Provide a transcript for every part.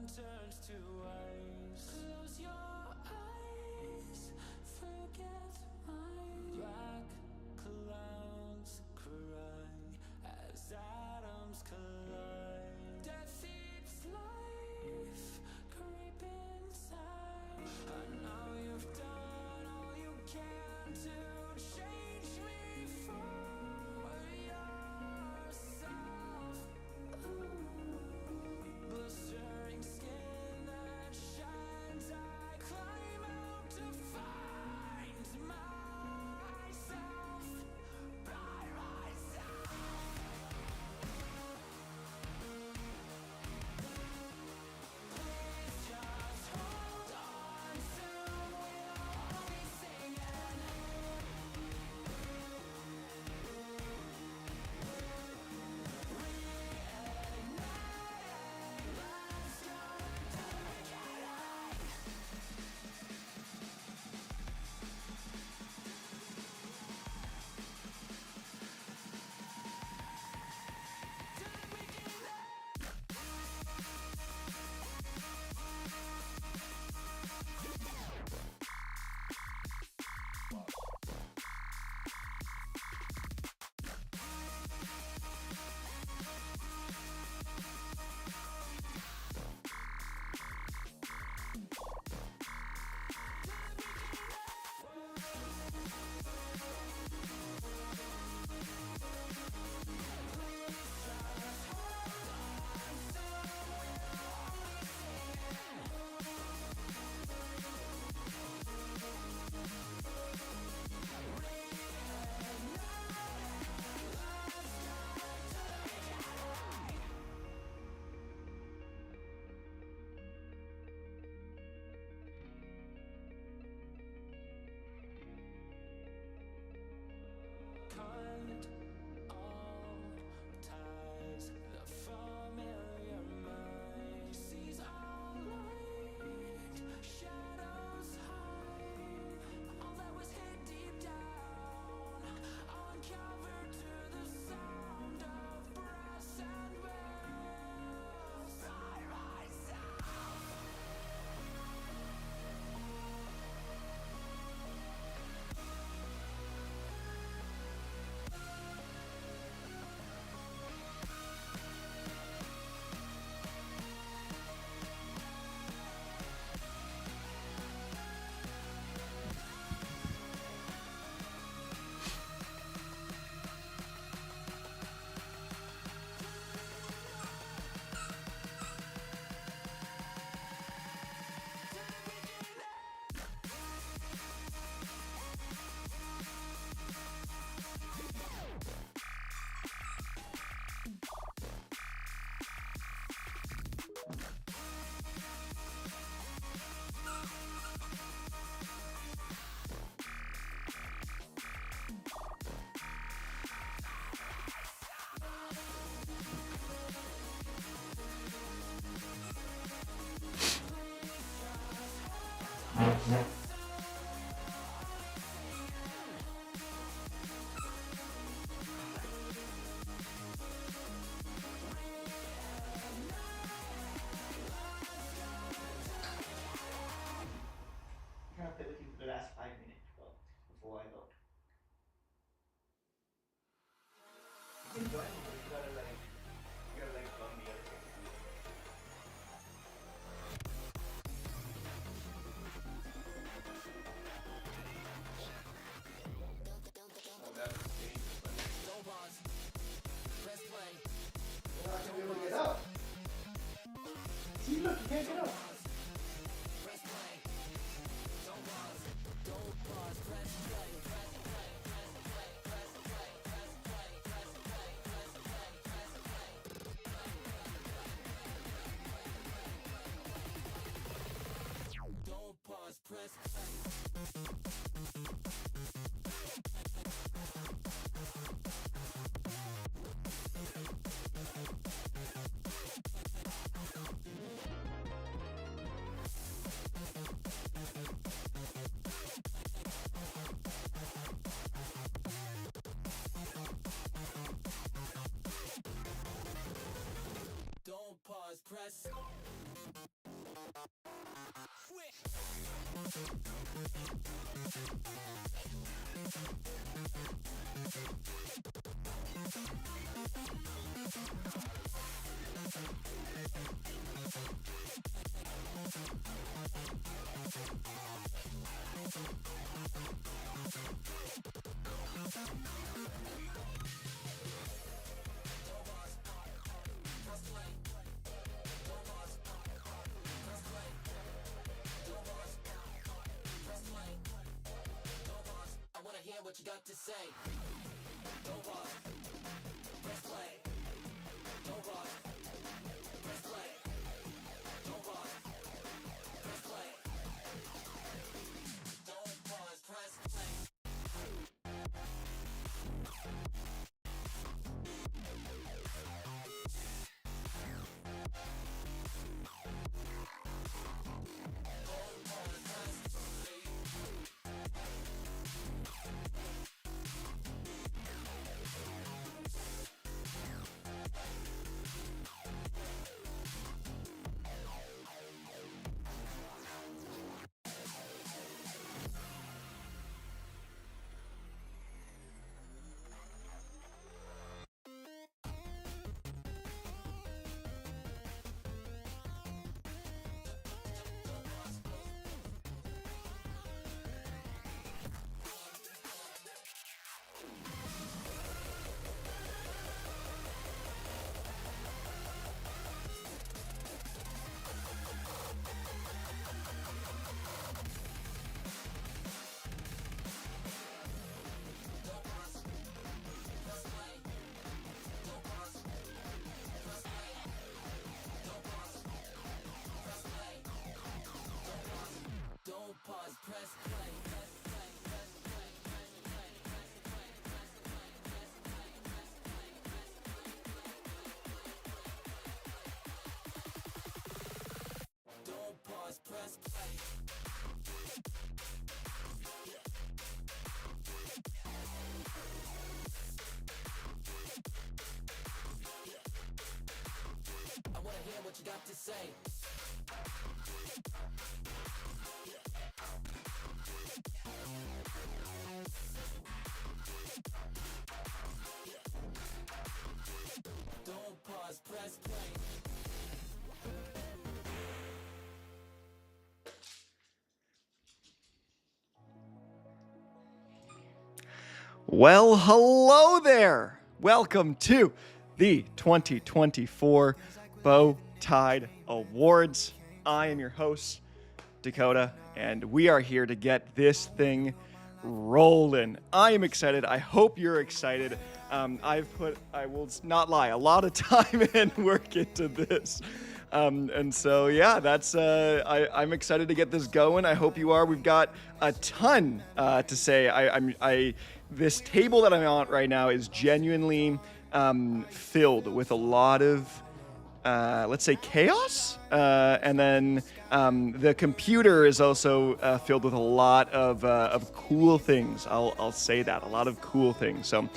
turns to ice. Close your eyes, forget my black clouds cry as atoms collide. Death eats life, creep inside. I know you've done all you can to change me for yourself. Blistering skin that Kind of play with you for the last 5 minutes before I go. You can join me, but you gotta join the other thing. Oh, that's dangerous. You're not gonna be able to get up. See, look, you can't get up. Don't pause, press. What you got to say? Don't pause. Press play. Don't pause. Press play. Don't pause. Press play. Don't pause. Press play. What you got to say? Don't pause, press play. Well, hello there. Welcome to the 2024 Bowtied Awards. I am your host, Dakota, and we are here to get this thing rolling. I am excited. I hope you're excited. I've put, I will not lie, a lot of time and work into this. And so, yeah, that's, I'm excited to get this going. I hope you are. We've got a ton to say. This table that I'm on right now is genuinely filled with a lot of, let's say, chaos, and then The computer is also filled with a lot of cool things. I'll say that, a lot of cool things. So,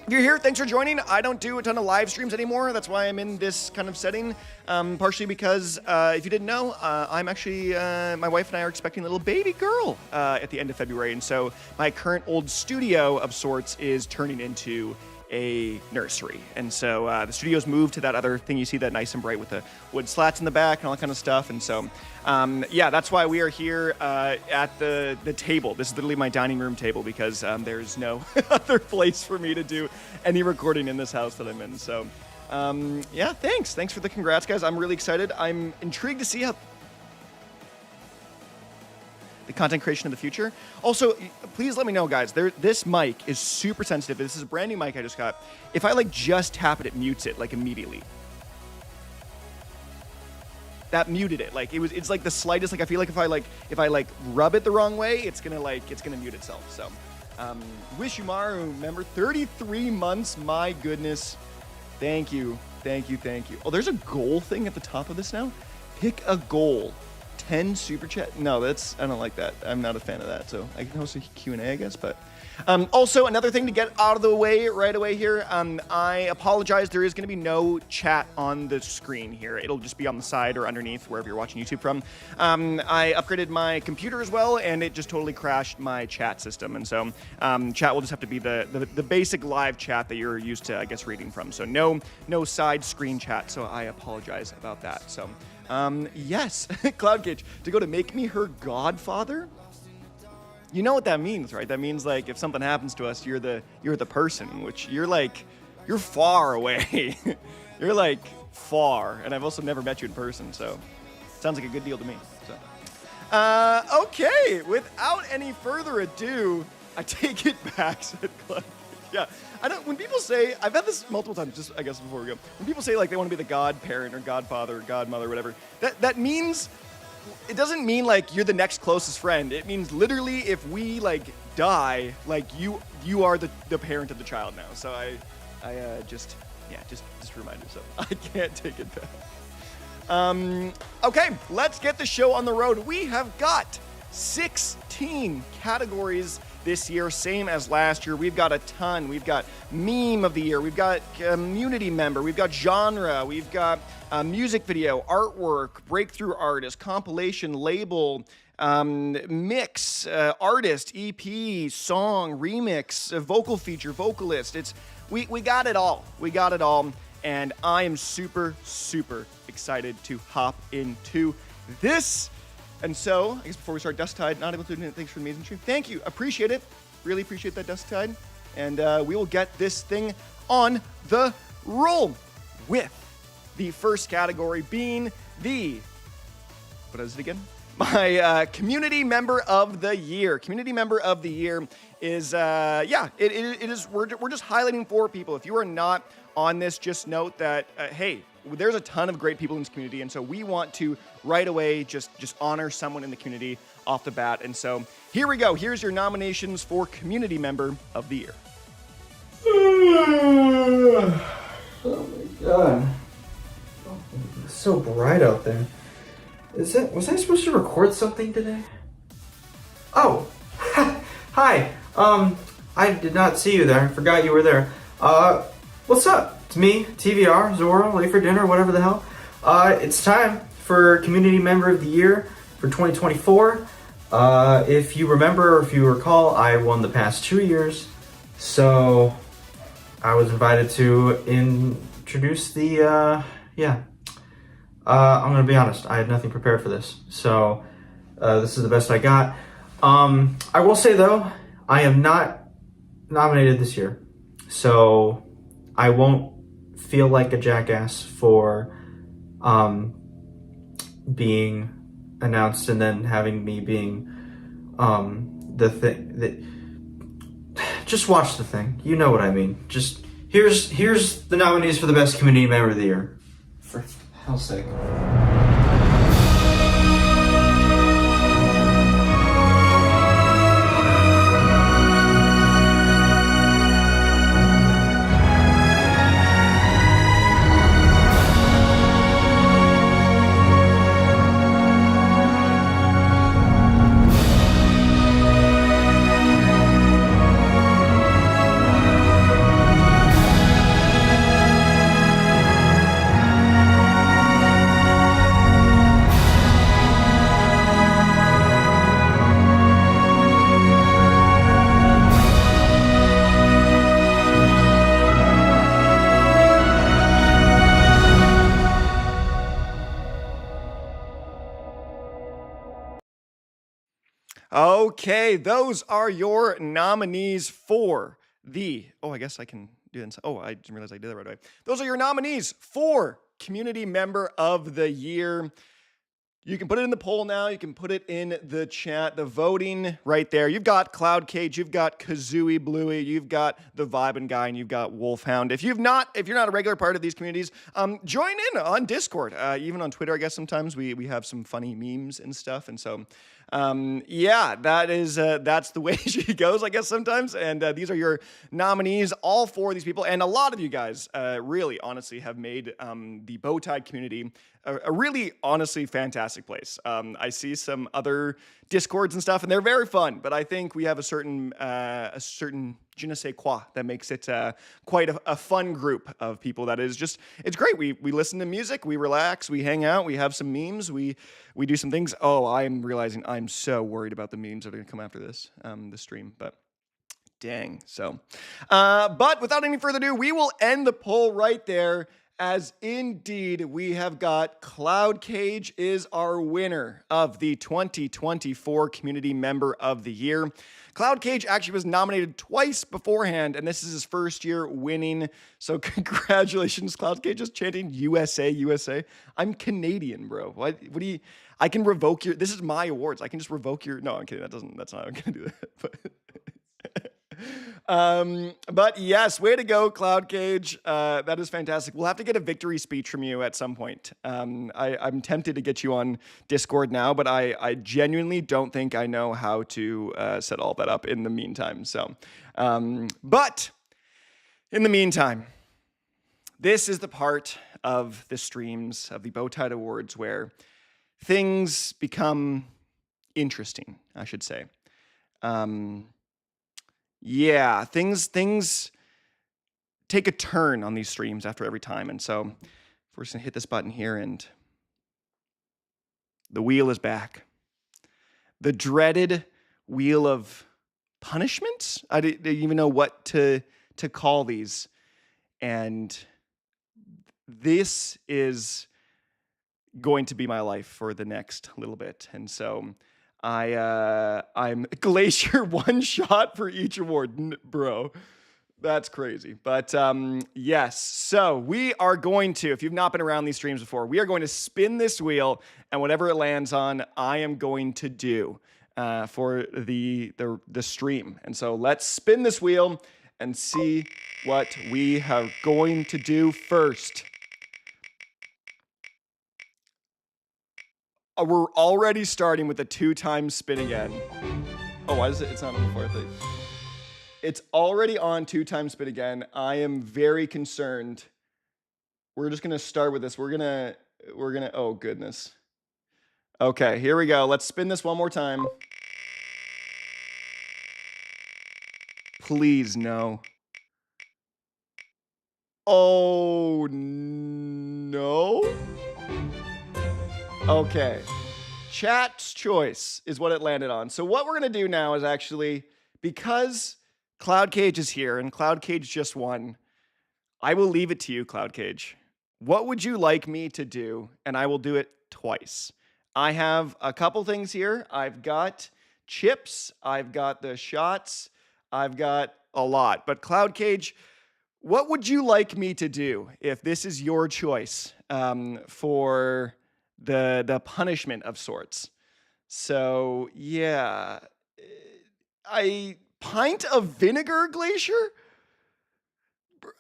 if you're here, thanks for joining. I don't do a ton of live streams anymore. That's why I'm in this kind of setting. Partially because, if you didn't know, I'm actually, my wife and I are expecting a little baby girl at the end of February. And so my current old studio of sorts is turning into a nursery. And so the studio's moved to that other thing you see, that nice and bright with the wood slats in the back and all that kind of stuff. And so, yeah, that's why we are here at the table. This is literally my dining room table because there's no other place for me to do any recording in this house that I'm in. So, yeah, thanks. Thanks for the congrats, guys. I'm really excited. I'm intrigued to see how the content creation of the future. Also, please let me know, guys. This mic is super sensitive. This is a brand new mic I just got. If I just tap it, it mutes it immediately. That muted it. It's like the slightest. I feel like if I rub it the wrong way, it's gonna mute itself. So, Wish Umaru, member, 33 months. My goodness, thank you. Oh, there's a goal thing at the top of this now. Pick a goal. 10 super chat. No, I don't like that. I'm not a fan of that. So I can host a Q&A, I guess. But also another thing to get out of the way right away here. I apologize. There is going to be no chat on the screen here. It'll just be on the side or underneath wherever you're watching YouTube from. I upgraded my computer as well, and it just totally crashed my chat system. And so chat will just have to be the basic live chat that you're used to, I guess, reading from. So no side screen chat. So I apologize about that. So. Yes, Cloud Cage, to go to make me her godfather. You know what that means, right? That means if something happens to us, you're the person, which you're far away. You're far, and I've also never met you in person, so sounds like a good deal to me. So, okay, without any further ado, I take it back, said Cloud Cage. Yeah. When people say, I've had this multiple times, just I guess before we go, when people say they want to be the godparent or godfather or godmother or whatever, that means, it doesn't mean you're the next closest friend. It means literally if we die, you are the parent of the child now. So I just remind yourself, I can't take it back. Okay, let's get the show on the road. We have got 16 categories this year, same as last year. We've got a ton. We've got meme of the year. We've got community member. We've got genre. We've got music video, artwork, breakthrough artist, compilation, label, mix, artist, EP, song, remix, vocal feature, vocalist. We got it all. We got it all. And I am super, super excited to hop into this. And so, I guess before we start, Dust Tide, not able to do it. Thanks for the amazing stream. Thank you. Appreciate it. Really appreciate that, Dust Tide. And we will get this thing on the roll with the first category being what is it again? My community member of the year. Community member of the year is, it is, we're just highlighting 4 people. If you are not on this, just note that, hey, there's a ton of great people in this community, and so we want to right away just honor someone in the community off the bat. And so here we go. Here's your nominations for Community Member of the Year. Oh my god. It's so bright out there. Was I supposed to record something today? Oh, hi. I did not see you there. I forgot you were there. What's up? It's me, TVR, Zora, late for dinner, whatever the hell. It's time for Community Member of the Year for 2024. If you remember, or if you recall, I won the past 2 years. So I was invited to introduce the, I'm gonna be honest, I had nothing prepared for this. So this is the best I got. I will say though, I am not nominated this year. So I won't feel like a jackass for being announced and then having me being the thing that just watch the thing. You know what I mean. Just here's the nominees for the best community member of the year. For hell's sake. Okay, those are your nominees for the. Oh, I guess I can do this. Oh, I didn't realize I did that right away. Those are your nominees for Community Member of the Year. You can put it in the poll now. You can put it in the chat. The voting right there. You've got Cloud Cage. You've got Kazooie Bluey. You've got the Vibin' Guy, and you've got Wolfhound. If you're not a regular part of these communities, join in on Discord. Even on Twitter, I guess sometimes we have some funny memes and stuff. And so, yeah, that's the way she goes, I guess sometimes. And these are your nominees, all four of these people, and a lot of you guys really, honestly, have made the Bowtied community a really, honestly, fantastic place. I see some other Discords and stuff, and they're very fun. But I think we have a certain je ne sais quoi that makes it quite a fun group of people. That is just, it's great. We listen to music, we relax, we hang out, we have some memes, we do some things. Oh, I'm realizing I'm so worried about the memes that are going to come after this stream, but. Dang. So, but without any further ado, we will end the poll right there. As indeed we have got Cloud Cage is our winner of the 2024 Community Member of the Year. Cloud Cage actually was nominated twice beforehand, and this is his first year winning. So congratulations, Cloud Cage, just chanting USA, USA. I'm Canadian, bro. What do you? I can revoke your. This is my awards. I can just revoke your. No, I'm kidding. That's not. I'm gonna do that. But. But yes, way to go, Cloud Cage. That is fantastic. We'll have to get a victory speech from you at some point. I'm tempted to get you on Discord now, but I genuinely don't think I know how to set all that up in the meantime. So, but in the meantime, this is the part of the streams of the Bowtied Awards where things become interesting, I should say. Yeah, things take a turn on these streams after every time. And so we're just going to hit this button here, and the wheel is back. The dreaded wheel of punishment? I didn't even know what to call these. And this is going to be my life for the next little bit. And so I'm Glacier one shot for each award, bro. That's crazy. But yes, so we are going to, if you've not been around these streams before, we are going to spin this wheel, and whatever it lands on, I am going to do for the stream. And so let's spin this wheel and see what we are going to do first. We're already starting with a 2-time spin again. Oh, why is it? It's not on the fourth thing. It's already on 2-time spin again. I am very concerned. We're just gonna start with this. We're gonna. Oh goodness. Okay, here we go. Let's spin this one more time. Please no. Oh no. Okay, chat's choice is what it landed on. So what we're going to do now is actually, because Cloud Cage is here and Cloud Cage just won, I will leave it to you, Cloud Cage. What would you like me to do? And I will do it twice. I have a couple things here. I've got chips. I've got the shots. I've got a lot. But Cloud Cage, what would you like me to do if this is your choice for the punishment of sorts? So yeah, a pint of vinegar, Glacier?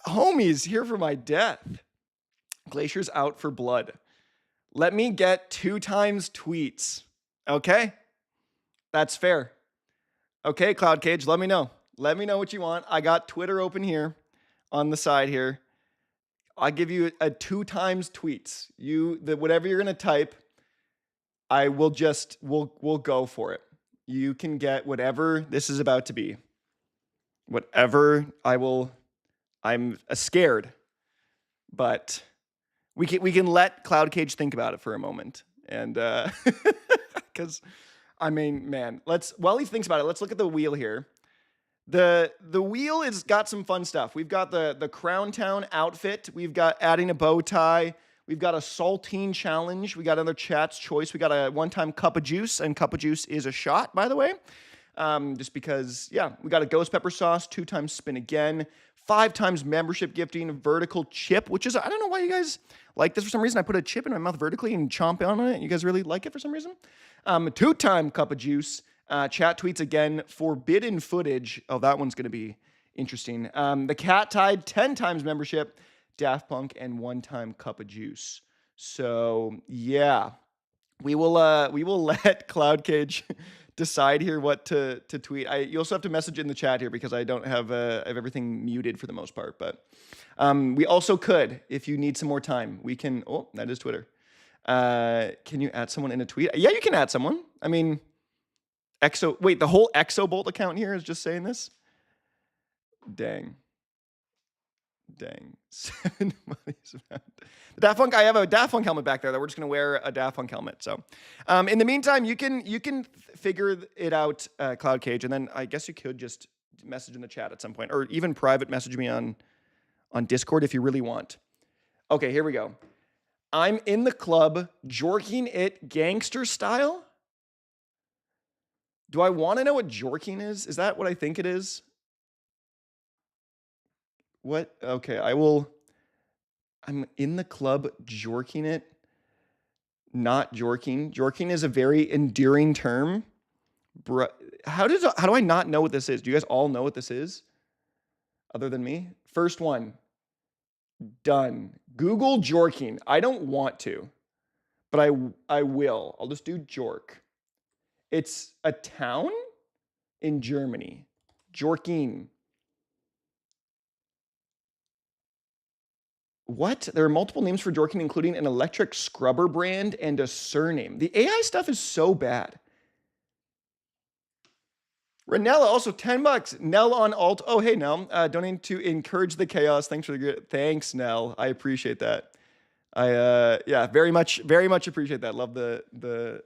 Homie's here for my death. Glacier's out for blood. Let me get 2 times tweets. Okay? That's fair. Okay, Cloud Cage, let me know. Let me know what you want. I got Twitter open here on the side here. I'll give you a 2 times tweets. Whatever you're gonna type, I will just we'll go for it. You can get whatever this is about to be. Whatever I'm scared, but we can let Cloud Cage think about it for a moment, and because I mean, man, while he thinks about it, let's look at the wheel here. The wheel has got some fun stuff. We've got the Crown Town outfit. We've got adding a bow tie. We've got a saltine challenge. We got another chat's choice. We got a one-time cup of juice, and cup of juice is a shot, by the way. Just because, yeah, we got a ghost pepper sauce, 2 times spin again, 5 times membership gifting, vertical chip, which is, I don't know why you guys like this for some reason. I put a chip in my mouth vertically and chomp on it. You guys really like it for some reason. 2-time cup of juice, chat tweets again, forbidden footage. Oh, that one's going to be interesting. The cat tied, 10 times membership, Daft Punk, and 1-time cup of juice. So yeah, we will let Cloud Cage decide here what to tweet. You also have to message in the chat here because I don't have I have everything muted for the most part. But we also could, if you need some more time, we can. Oh, that is Twitter. Can you add someone in a tweet? Yeah, you can add someone. I mean, wait, the whole Exobolt account here is just saying this. Dang. 7 money's amount. The Daft Punk, I have a Daft Punk helmet back there that we're just going to wear a Daft Punk helmet. So in the meantime, you can figure it out, Cloud Cage, and then I guess you could just message in the chat at some point, or even private message me on Discord if you really want. Okay, here we go. I'm in the club, jorking it gangster style. Do I want to know what jorking is? Is that what I think it is? What? Okay, I'm in the club jorking it. Not jorking. Jorking is a very endearing term. How do I not know what this is? Do you guys all know what this is? Other than me? First one. Done. Google jorking. I don't want to, but I will. I'll just do jork. It's a town in Germany. Jorking. What? There are multiple names for jorking, including an electric scrubber brand and a surname. The AI stuff is so bad. Renella, also $10. Nell on alt. Oh, hey, Nell. Donating to encourage the chaos. Thanks for the good. Thanks, Nell. I appreciate that. Yeah, very much appreciate that. Love the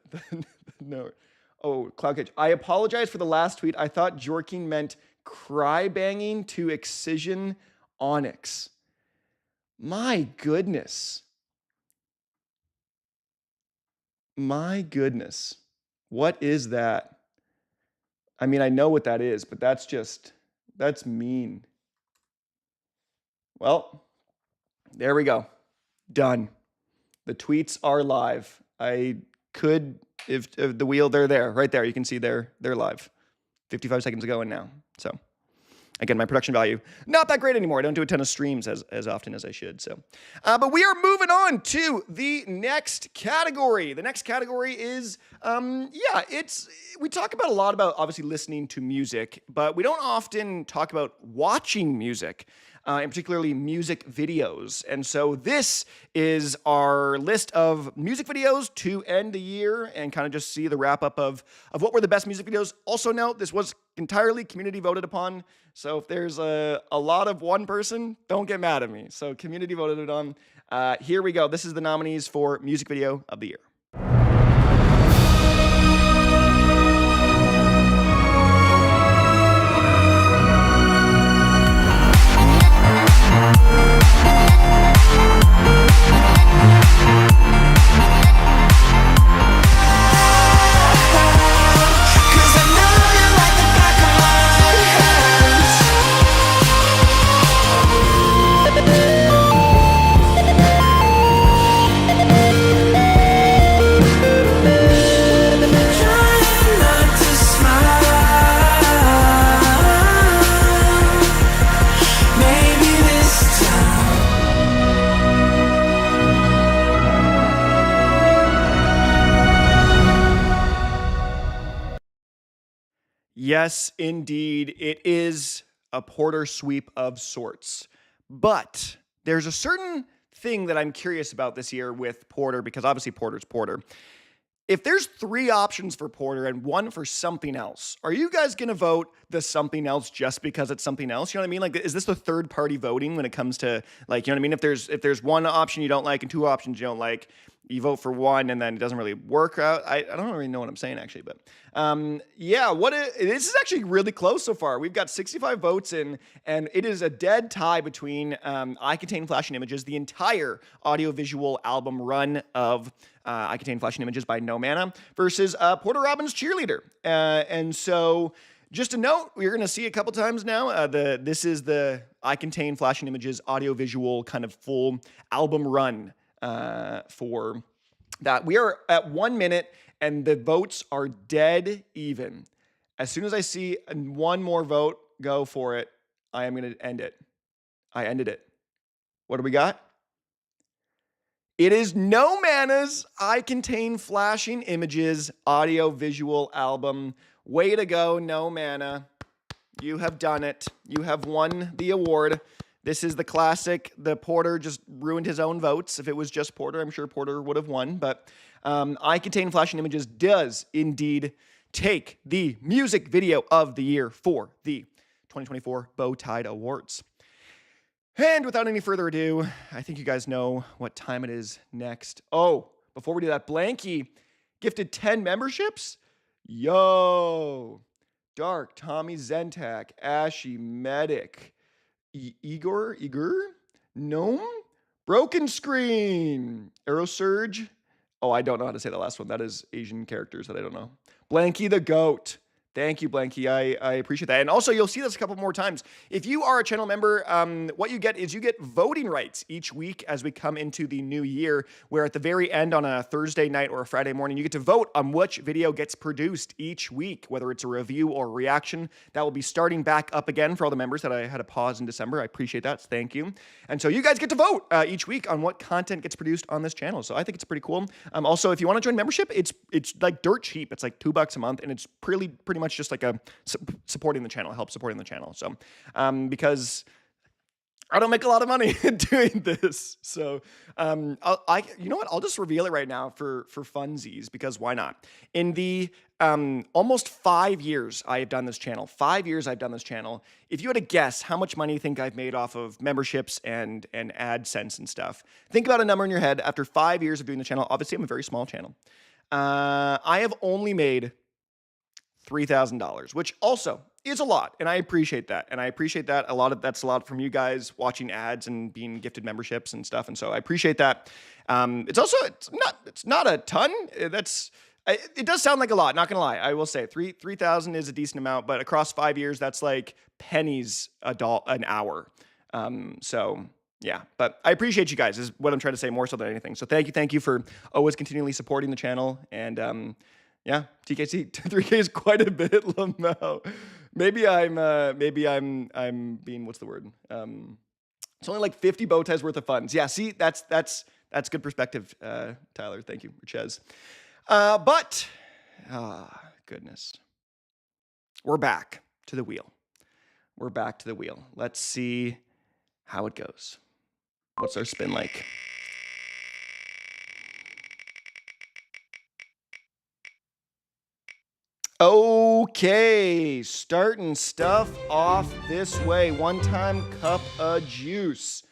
note. Oh, Cloud Cage. I apologize for the last tweet. I thought jorking meant cry banging to Excision Onyx. My goodness. My goodness. What is that? I mean, I know what that is, but that's mean. Well, there we go. Done. The tweets are live. I could, if the wheel, they're there, right there. You can see they're live. 55 seconds ago and now. So again, my production value, not that great anymore. I don't do a ton of streams as often as I should. So, but we are moving on to the next category. The next category is, we talk about a lot about obviously listening to music, but we don't often talk about watching music. And particularly music videos. And so this is our list of music videos to end the year and kind of just see the wrap up of what were the best music videos. Also note, this was entirely community voted upon. So if there's a lot of one person, don't get mad at me. So community voted it on. Here we go. This is the nominees for music video of the year. Yes, indeed. It is a Porter sweep of sorts. But there's a certain thing that I'm curious about this year with Porter, because obviously Porter's Porter. If there's 3 options for Porter and 1 for something else, are you guys going to vote the something else just because it's something else? You know what I mean? Like, is this the third party voting when it comes to, like, you know what I mean? If there's 1 option you don't like and 2 options you don't like, you vote for one and then it doesn't really work out. I don't really know what I'm saying actually, but yeah, this is actually really close so far. We've got 65 votes in, and it is a dead tie between I Contain Flashing Images, the entire audiovisual album run of I Contain Flashing Images by No Mana, versus Porter Robin's Cheerleader. And so just a note, we're going to see a couple times now. This is the I Contain Flashing Images audiovisual kind of full album run for that. We are at 1 minute and the votes are dead even. As soon as I see one more vote go for it, I am going to end it. I ended it. What do we got? It is No Mana's I Contain Flashing Images audio-visual album. Way to go, No Mana. You have done it. You have won the award. This is the classic. The Porter just ruined his own votes. If it was just Porter, I'm sure Porter would have won. But I Contain Flashing Images does indeed take the music video of the year for the 2024 Bowtied Awards. And without any further ado, I think you guys know what time it is next. Oh, before we do that, Blanky gifted 10 memberships. Yo. Dark, Tommy Zentak, Ashy, Medic, Igor, Gnome, Broken Screen, Aerosurge. Oh, I don't know how to say the last one. That is Asian characters that I don't know. Blanky the Goat. Thank you, Blanky. I appreciate that. And also, you'll see this a couple more times. If you are a channel member, what you get is you get voting rights each week as we come into the new year, where at the very end on a Thursday night or a Friday morning, you get to vote on which video gets produced each week, whether it's a review or a reaction. That will be starting back up again for all the members that I had a pause in December. I appreciate that. Thank you. And so you guys get to vote each week on what content gets produced on this channel. So I think it's pretty cool. Also, if you want to join membership, it's like dirt cheap. It's like $2 a month, and it's pretty much just like a supporting the channel, help supporting the channel. So, because I don't make a lot of money doing this, so you know what? I'll just reveal it right now for funsies, because why not? In the almost 5 years I have done this channel, 5 years I've done this channel. If you had to guess how much money you think I've made off of memberships and AdSense and stuff, think about a number in your head. After 5 years of doing the channel, obviously I'm a very small channel. I have only made $3,000, which also is a lot, and I appreciate that. And I appreciate that that's a lot from you guys watching ads and being gifted memberships and stuff. And so I appreciate that. It's not a ton. It does sound like a lot. Not gonna lie, I will say 3,000 is a decent amount, but across 5 years, that's like pennies an hour. So yeah, but I appreciate you guys is what I'm trying to say more so than anything. So thank you for always continually supporting the channel. And yeah, TKC 3K is quite a bit, Lamau. Maybe I'm being, what's the word? It's only like 50 bow ties worth of funds. Yeah, see, that's good perspective, Tyler. Thank you, Chez. But goodness, we're back to the wheel. We're back to the wheel. Let's see how it goes. What's our spin like? Okay, starting stuff off this way. One-time cup of juice,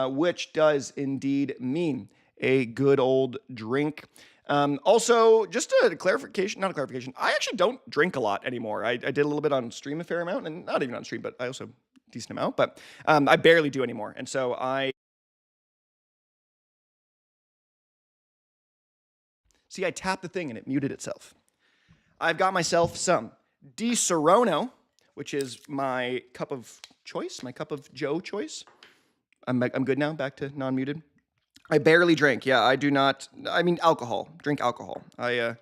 which does indeed mean a good old drink. Also, just a clarification, not a clarification, I actually don't drink a lot anymore. I did a little bit on stream, a fair amount, and not even on stream, but I also a decent amount, but I barely do anymore. And so I tapped the thing and it muted itself. I've got myself some Di Serono, which is my cup of choice, my cup of Joe choice. I'm good now, back to non-muted. I barely drink. Yeah, I do not. I mean, alcohol. Drink alcohol. I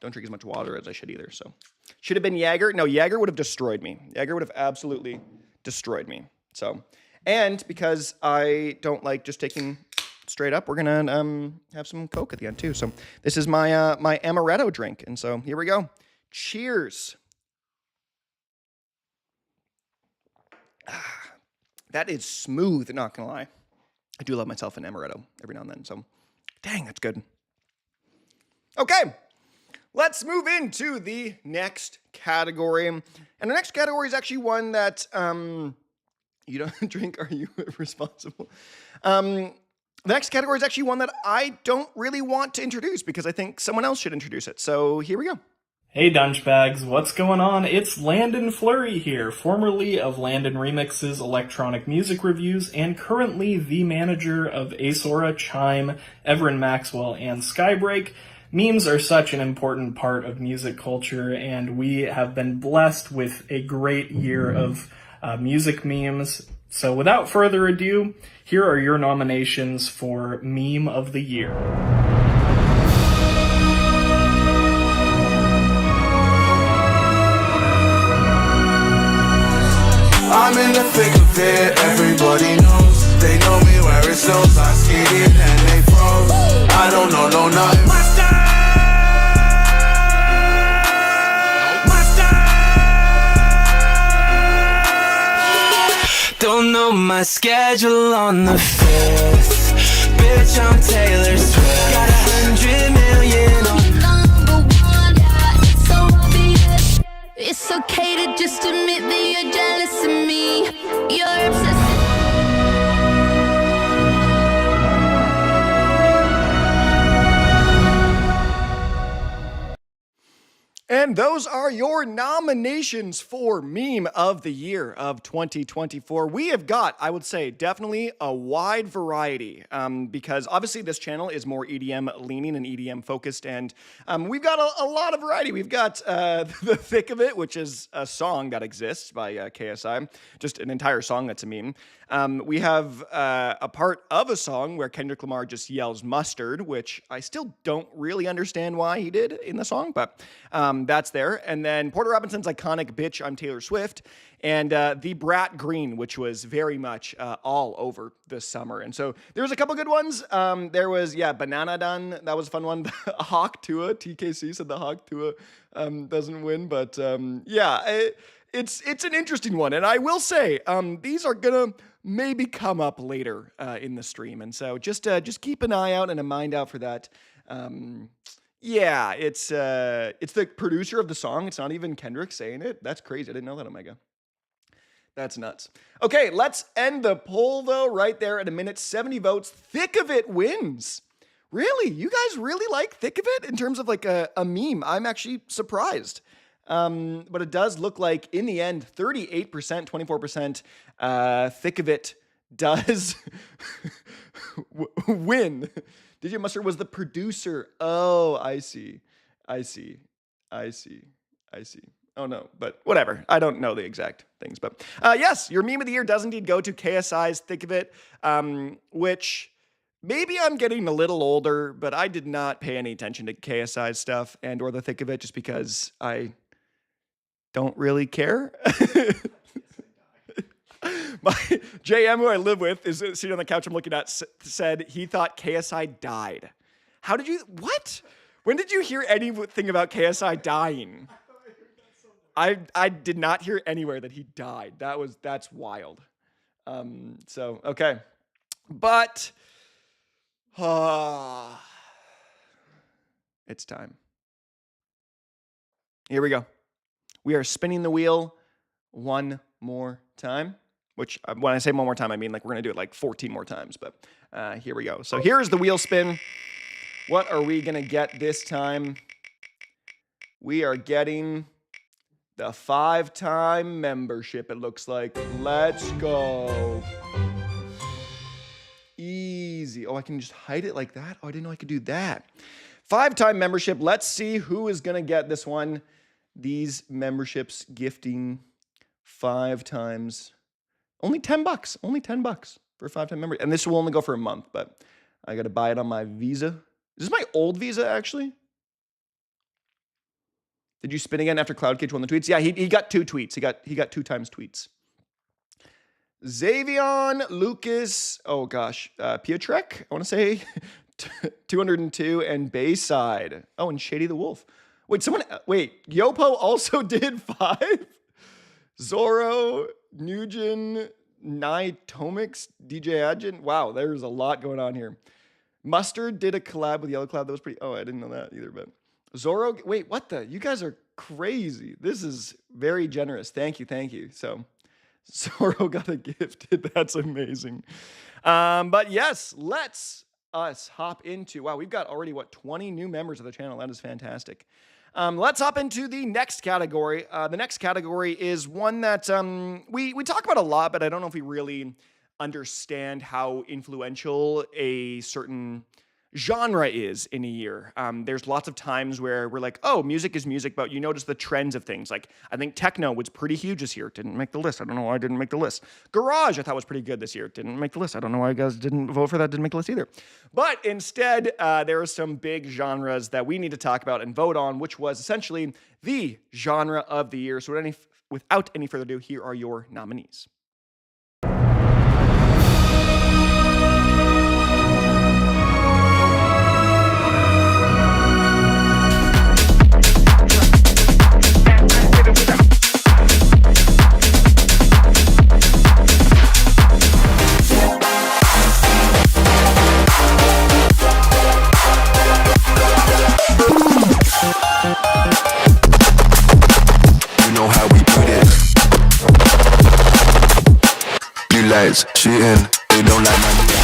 don't drink as much water as I should either. So, should have been Jaeger. No, Jaeger would have destroyed me. Jaeger would have absolutely destroyed me. So, and because I don't like just taking straight up, we're gonna have some Coke at the end too. So this is my my amaretto drink, and so here we go. Cheers. That is smooth. Not gonna lie, I do love myself an amaretto every now and then. So, dang, that's good. Okay, let's move into the next category, and the next category is actually one that you don't drink. Are you responsible? The next category is actually one that I don't really want to introduce because I think someone else should introduce it. So here we go. Hey Dunchbags, what's going on? It's Landon Fleury here, formerly of Landon Remix's electronic music reviews and currently the manager of Asora, Chime, Everin Maxwell, and Skybreak. Memes are such an important part of music culture, and we have been blessed with a great year of music memes. So without further ado, here are your nominations for Meme of the Year. I'm in the thick of it, everybody knows. They know me where it shows. I skated and they froze. I don't know, no, nothing. My style. Don't know my schedule on the 5th. Bitch, I'm Taylor Swift. Got 100 million on it's okay to just admit that you're jealous of me. You're obsessed. And those are your nominations for Meme of the Year of 2024. We have got, I would say, definitely a wide variety because obviously this channel is more EDM leaning and EDM focused, and we've got a lot of variety. We've got The Thick of It, which is a song that exists by KSI, just an entire song that's a meme. We have a part of a song where Kendrick Lamar just yells mustard, which I still don't really understand why he did in the song, but that's there. And then Porter Robinson's iconic Bitch, I'm Taylor Swift, and the Brat Green, which was very much all over this summer. And so there was a couple good ones. There was, Banana Dun. That was a fun one. Hawk Tua, TKC said the Hawk Tua doesn't win, but it's an interesting one. And I will say, these are gonna maybe come up later in the stream. And so just keep an eye out and a mind out for that. It's the producer of the song. It's not even Kendrick saying it. That's crazy. I didn't know that, Omega. That's nuts. Okay, let's end the poll, though, right there at a minute 70 votes. Thick of It wins. Really? You guys really like Thick of It in terms of like a meme? I'm actually surprised. But it does look like, in the end, 38%, 24%, Thick of It does win. DJ Mustard was the producer. Oh, I see. Oh, no, but whatever. I don't know the exact things. But yes, your Meme of the Year does indeed go to KSI's Thick of It, which maybe I'm getting a little older, but I did not pay any attention to KSI's stuff and or the Thick of It just because I don't really care. My JM, who I live with, is sitting on the couch I'm looking at, said he thought KSI died. How did you, what? When did you hear anything about KSI dying? I did not hear anywhere that he died. That's wild. Okay. But, it's time. Here we go. We are spinning the wheel one more time, which when I say one more time, I mean like we're going to do it like 14 more times, but here we go. So here's the wheel spin. What are we going to get this time? We are getting the 5-time membership, it looks like. Let's go. Easy. Oh, I can just hide it like that? Oh, I didn't know I could do that. 5-time membership. Let's see who is going to get this one. These memberships gifting 5 times. Only $10. Only $10 for a 5-time membership. And this will only go for a month, but I got to buy it on my Visa. Is this my old Visa, actually? Did you spin again after CloudCage won the tweets? Yeah, he got 2 tweets. He got 2 times tweets. Xavion, Lucas, oh gosh, Pietrek, I want to say 202, and Bayside. Oh, and Shady the Wolf. Wait, Yopo also did 5? Zorro, Nugent, Nitomix, DJ Adjun. Wow, there's a lot going on here. Mustard did a collab with Yellow Cloud. That was pretty, oh, I didn't know that either, but Zorro, wait, what the? You guys are crazy. This is very generous. Thank you. So Soro got a gifted. That's amazing. But yes, let's us hop into. Wow, we've got already 20 new members of the channel. That is fantastic. Let's hop into the next category. The next category is one that we talk about a lot, but I don't know if we really understand how influential a certain genre is in a year. There's lots of times where we're like, oh, music is music, but you notice the trends of things. Like, I think techno was pretty huge this year. Didn't make the list. I don't know why I didn't make the list. Garage, I thought was pretty good this year. Didn't make the list. I don't know why you guys didn't vote for that. Didn't make the list either. But instead, there are some big genres that we need to talk about and vote on, which was essentially the genre of the year. So without any further ado, here are your nominees. Lights, shooting, they don't like my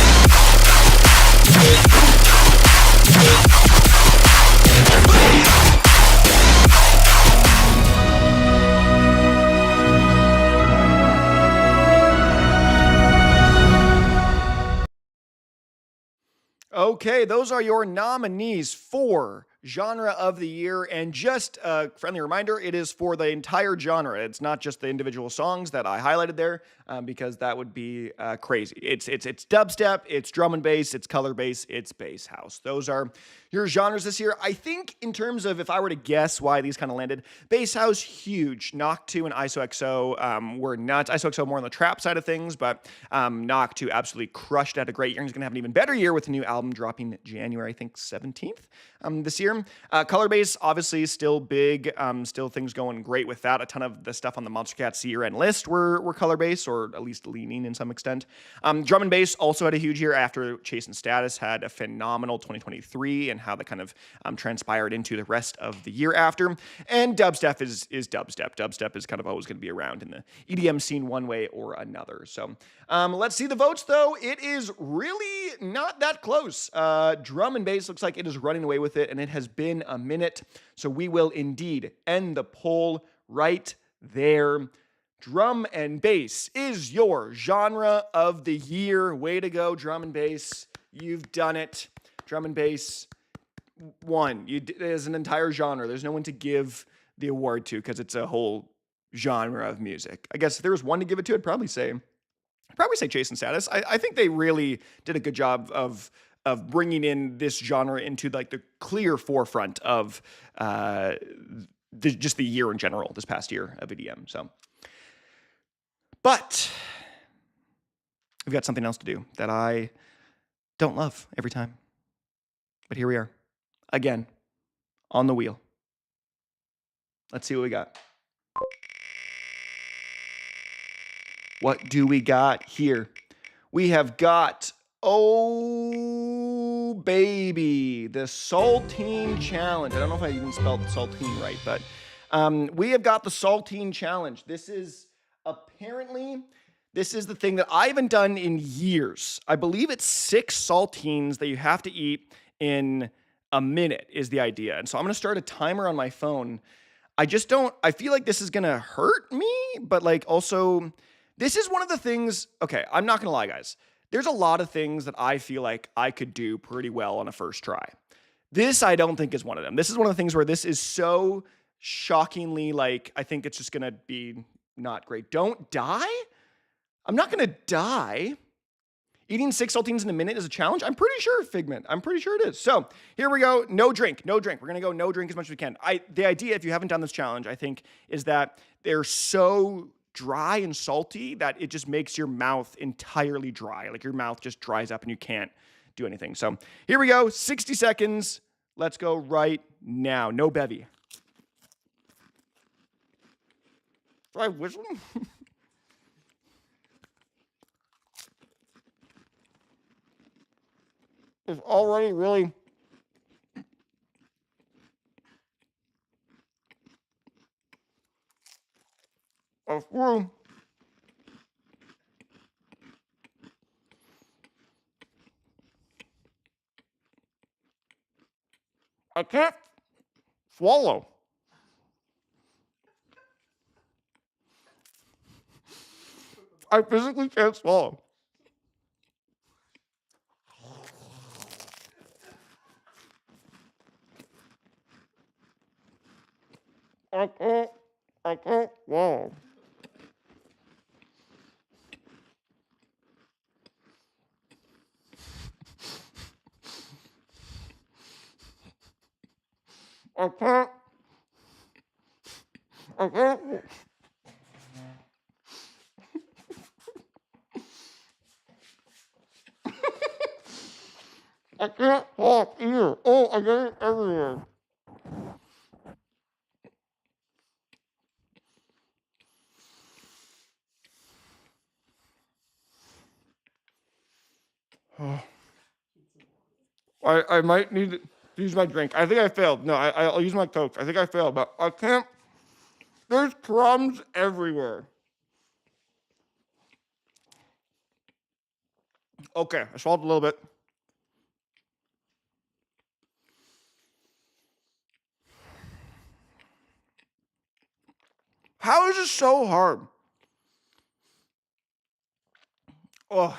Okay, those are your nominees for genre of the year. And just a friendly reminder, it is for the entire genre. It's not just the individual songs that I highlighted there, because that would be crazy. It's dubstep, it's drum and bass, it's color bass, it's bass house. Those are your genres this year. I think in terms of if I were to guess why these kind of landed, bass house, huge. Knock 2 and ISOXO were nuts. ISOXO more on the trap side of things, but Knock 2 absolutely crushed at a great year. He's going to have an even better year with a new album dropping January, I think 17th this year. Color bass, obviously still big, still things going great with that. A ton of the stuff on the Monster Cats year-end list were color bass, or at least leaning in some extent. Drum and bass also had a huge year after Chase and Status had a phenomenal 2023 and how that kind of transpired into the rest of the year after. And dubstep is dubstep. Dubstep is kind of always going to be around in the EDM scene one way or another. So let's see the votes, though. It is really not that close. Drum and bass looks like it is running away with it, and it has been a minute. So we will indeed end the poll right there. Drum and bass is your genre of the year. Way to go, drum and bass. You've done it. Drum and bass won. As an entire genre. There's no one to give the award to because it's a whole genre of music. I guess if there was one to give it to, I'd probably say Chase and Status. I think they really did a good job of bringing in this genre into like the clear forefront of just the year in general, this past year of EDM. So, but we've got something else to do that I don't love every time. But here we are, again, on the wheel. Let's see what we got. What do we got here? We have got, oh baby, the Saltine Challenge. I don't know if I even spelled Saltine right, but we have got the Saltine Challenge. This is the thing that I haven't done in years. I believe it's 6 saltines that you have to eat in a minute is the idea. And so I'm going to start a timer on my phone. I feel like this is going to hurt me, but like also, this is one of the things, okay, I'm not going to lie, guys. There's a lot of things that I feel like I could do pretty well on a first try. This, I don't think, is one of them. This is one of the things where this is so shockingly, like, I think it's just going to be not great. Don't die? I'm not going to die. Eating 6 saltines in a minute is a challenge? I'm pretty sure, Figment. I'm pretty sure it is. So here we go. No drink. We're going to go no drink as much as we can. The idea, if you haven't done this challenge, I think, is that they're so dry and salty that it just makes your mouth entirely dry. Like your mouth just dries up and you can't do anything. So here we go. 60 seconds. Let's go right now. No bevy. Do I whistle? It's already really a room. I can't swallow. I physically can't swallow. I can't swallow. I can't. I can't talk either. Oh, I got it everywhere. I might need to use my drink. I think I failed. No, I'll use my Coke. I think I failed, but I can't. There's crumbs everywhere. Okay, I swallowed a little bit. How is this so hard? Oh.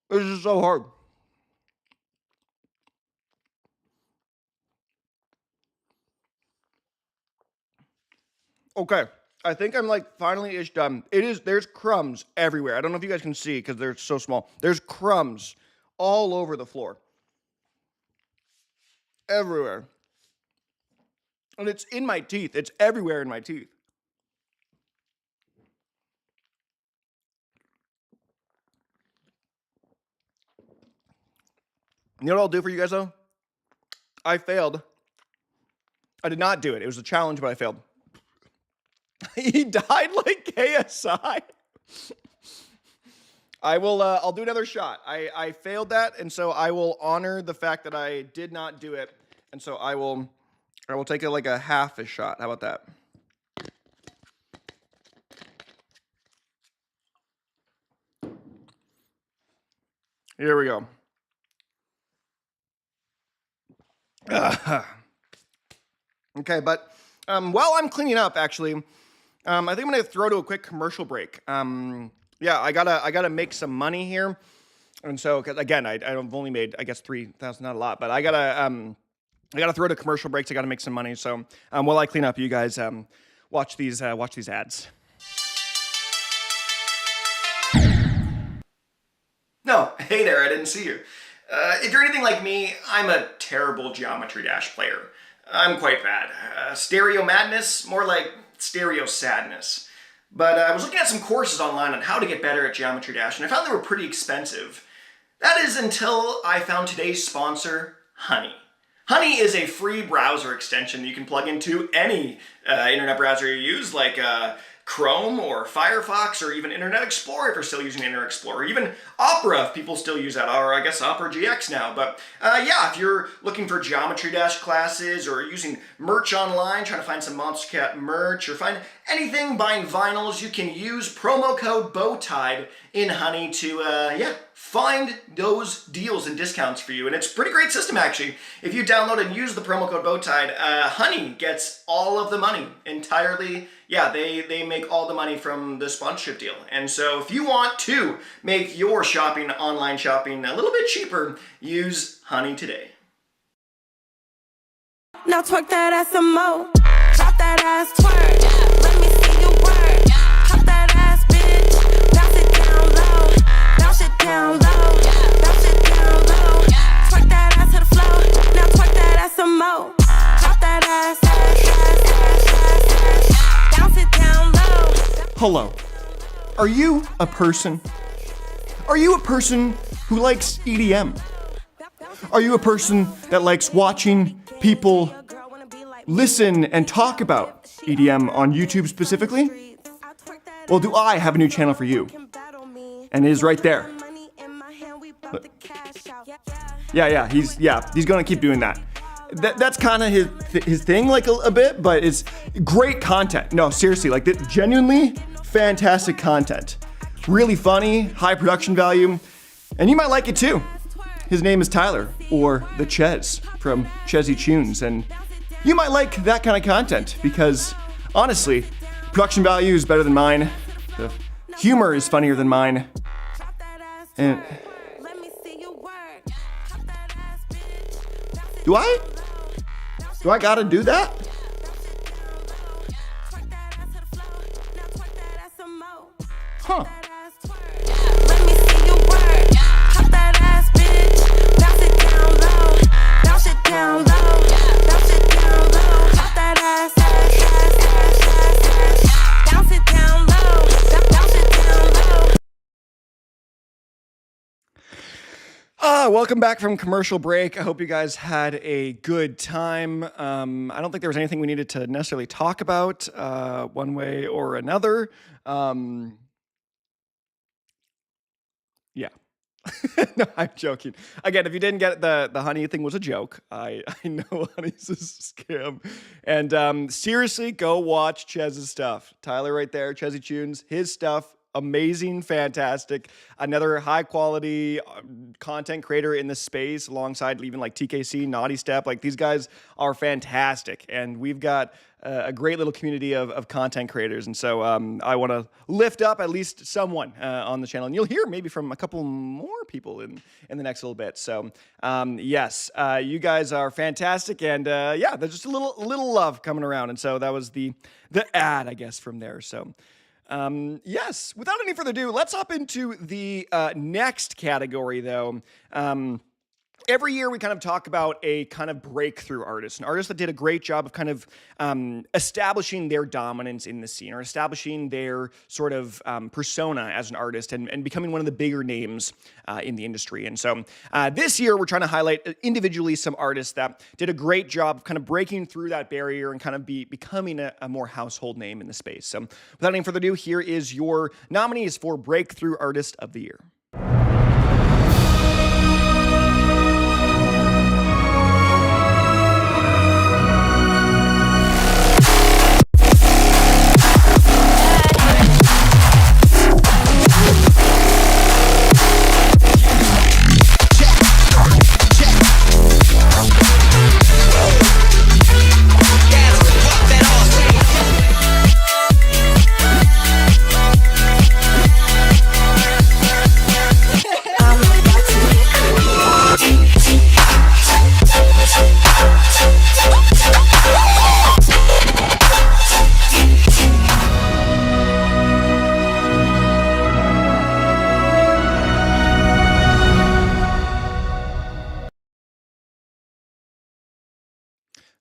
This is so hard. Okay, I think I'm like finally-ish done. There's crumbs everywhere. I don't know if you guys can see because they're so small. There's crumbs all over the floor. Everywhere. And it's in my teeth. It's everywhere in my teeth. You know what I'll do for you guys, though? I failed. I did not do it. It was a challenge, but I failed. He died like KSI. I'll do another shot. I failed that, and so I will honor the fact that I did not do it. And so I will take it like a half a shot. How about that? Here we go. Okay, but while I'm cleaning up, actually, I think I'm gonna throw to a quick commercial break. Yeah, I gotta make some money here, and so because again, I've only made I guess $3,000, not a lot, but I gotta throw to commercial breaks. I gotta make some money. So while I clean up, you guys watch these ads. No, hey there, I didn't see you. If you're anything like me, I'm a terrible Geometry Dash player. I'm quite bad. Stereo madness, more like stereo sadness. But I was looking at some courses online on how to get better at Geometry Dash, and I found they were pretty expensive. That is until I found today's sponsor, Honey. Honey is a free browser extension that you can plug into any internet browser you use, like Chrome or Firefox or even Internet Explorer if you're still using Internet Explorer, even Opera if people still use that, or I guess Opera GX now. But yeah, if you're looking for Geometry Dash classes or using merch online, trying to find some Monster Cat merch or find anything buying vinyls, you can use promo code Bowtied in Honey to find those deals and discounts for you. And it's a pretty great system, actually. If you download and use the promo code Bowtied, Honey gets all of the money entirely. Yeah, they make all the money from the sponsorship deal. And so if you want to make your online shopping a little bit cheaper, use Honey today. Now twerk that ass some more. Drop that ass, twerk. Let me see you work. Pop that ass, bitch. Bounce it down low. Bounce it down low. Bounce it down low. Twerk that ass to the floor. Now twerk that ass some more. Drop that ass. Bounce it down low. Hello. Are you a person? Are you a person who likes EDM? Are you a person that likes watching people listen and talk about EDM on YouTube specifically? Well, do I have a new channel for you? And it is right there. Look. Yeah, he's gonna keep doing that. That's kind of his thing, like a bit, but it's great content. No, seriously, like genuinely fantastic content. Really funny, high production value, and you might like it too. his name is Tyler, or the Ches from Chezzy Tunes, and you might like that kind of content because, honestly, production value is better than mine, the humor is funnier than mine, and do I gotta do that? Huh. Let me see you work. Pop that ass, bitch. Bounce it down low. Bounce it down low. Bounce it down low. Pop that ass, bounce it down low. Bounce it down low. Welcome back from commercial break. I hope you guys had a good time. I don't think there was anything we needed to necessarily talk about one way or another. Yeah. No, I'm joking. Again, if you didn't get it, the honey thing was a joke. I know honey's a scam. And seriously, go watch Chez's stuff. Tyler right there, Chezzy Tunes, his stuff. Amazing, fantastic. Another high quality content creator in the space alongside even like TKC, Naughty Step. Like these guys are fantastic. And we've got a great little community of content creators. And so I want to lift up at least someone on the channel. And you'll hear maybe from a couple more people in the next little bit. So yes, you guys are fantastic. And yeah, there's just a little love coming around. And so that was the ad, I guess, from there. So yes, without any further ado, let's hop into the next category, though. Every year we kind of talk about a kind of breakthrough artist, an artist that did a great job of kind of establishing their dominance in the scene or establishing their sort of persona as an artist and becoming one of the bigger names in the industry. And so this year we're trying to highlight individually some artists that did a great job of kind of breaking through that barrier and kind of becoming a more household name in the space. So without any further ado, here is your nominees for Breakthrough Artist of the Year.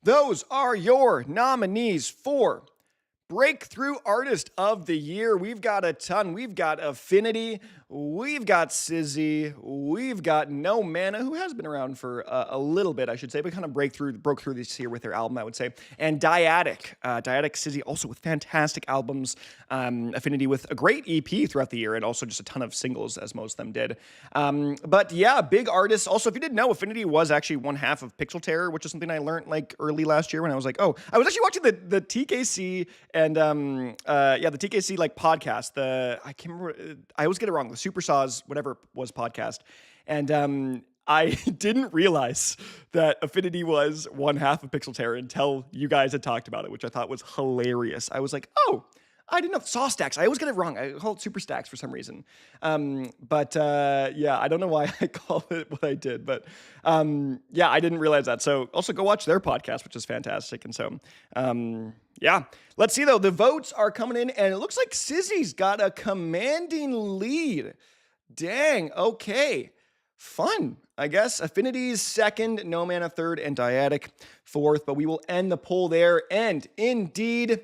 Those are your nominees for Breakthrough Artist of the Year. We've got a ton. We've got Affinity. We've got Sizzy. We've got No Mana, who has been around for a little bit, I should say, but kind of broke through this year with their album, I would say. And Dyadic. Dyadic, Sizzy, also with fantastic albums. Affinity with a great EP throughout the year, and also just a ton of singles, as most of them did. But yeah, big artists. Also, if you didn't know, Affinity was actually one half of Pixel Terror, which is something I learned like early last year when I was like, oh, I was actually watching the TKC and the TKC like podcast. I can't remember. I always get it wrong. The Super Saws, whatever it was, podcast. And I didn't realize that Affinity was one half of Pixel Terror until you guys had talked about it, which I thought was hilarious. I was like, oh, I didn't know. Saw Stacks. I always get it wrong. I call it Super Stacks for some reason. Yeah, I don't know why I call it what I did, but yeah, I didn't realize that. So also go watch their podcast, which is fantastic. And so, yeah, let's see though. The votes are coming in and it looks like Sizzy's got a commanding lead. Dang. Okay. Fun. I guess Affinity's second, No Mana third, and Dyadic fourth, but we will end the poll there. And indeed,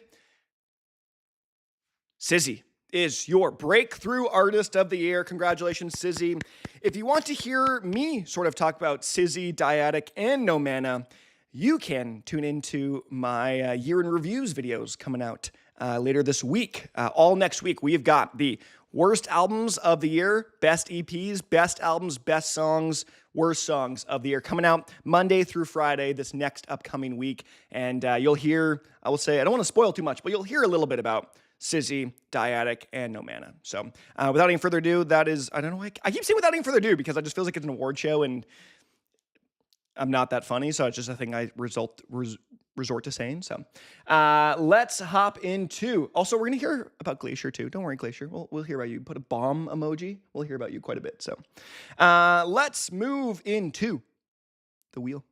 Sizzy is your Breakthrough Artist of the Year. Congratulations, Sizzy. If you want to hear me sort of talk about Sizzy, Dyadic, and No Mana, you can tune into my Year in Reviews videos coming out later this week. All next week, we've got the worst albums of the year, best EPs, best albums, best songs, worst songs of the year coming out Monday through Friday this next upcoming week. And you'll hear, I will say, I don't want to spoil too much, but you'll hear a little bit about Sizzy, Dyadic, and No Mana. So without any further ado, that is, I don't know why I keep saying without any further ado because it just feels like it's an award show and I'm not that funny, so it's just a thing I resort to saying. So let's hop into. Also, we're gonna hear about Glacier too. Don't worry, Glacier. We'll hear about you. Put a bomb emoji. We'll hear about you quite a bit. So let's move into the wheel.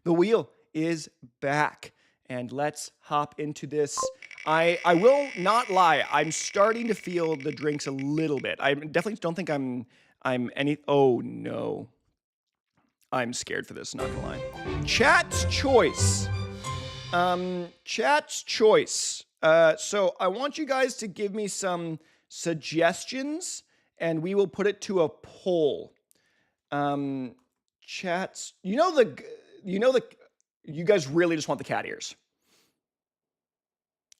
The wheel is back, and let's hop into this. I will not lie. I'm starting to feel the drinks a little bit. I definitely don't think I'm any. Oh no. I'm scared for this, not gonna lie. Chat's choice. Chat's choice. So I want you guys to give me some suggestions and we will put it to a poll. Chats, you guys really just want the cat ears.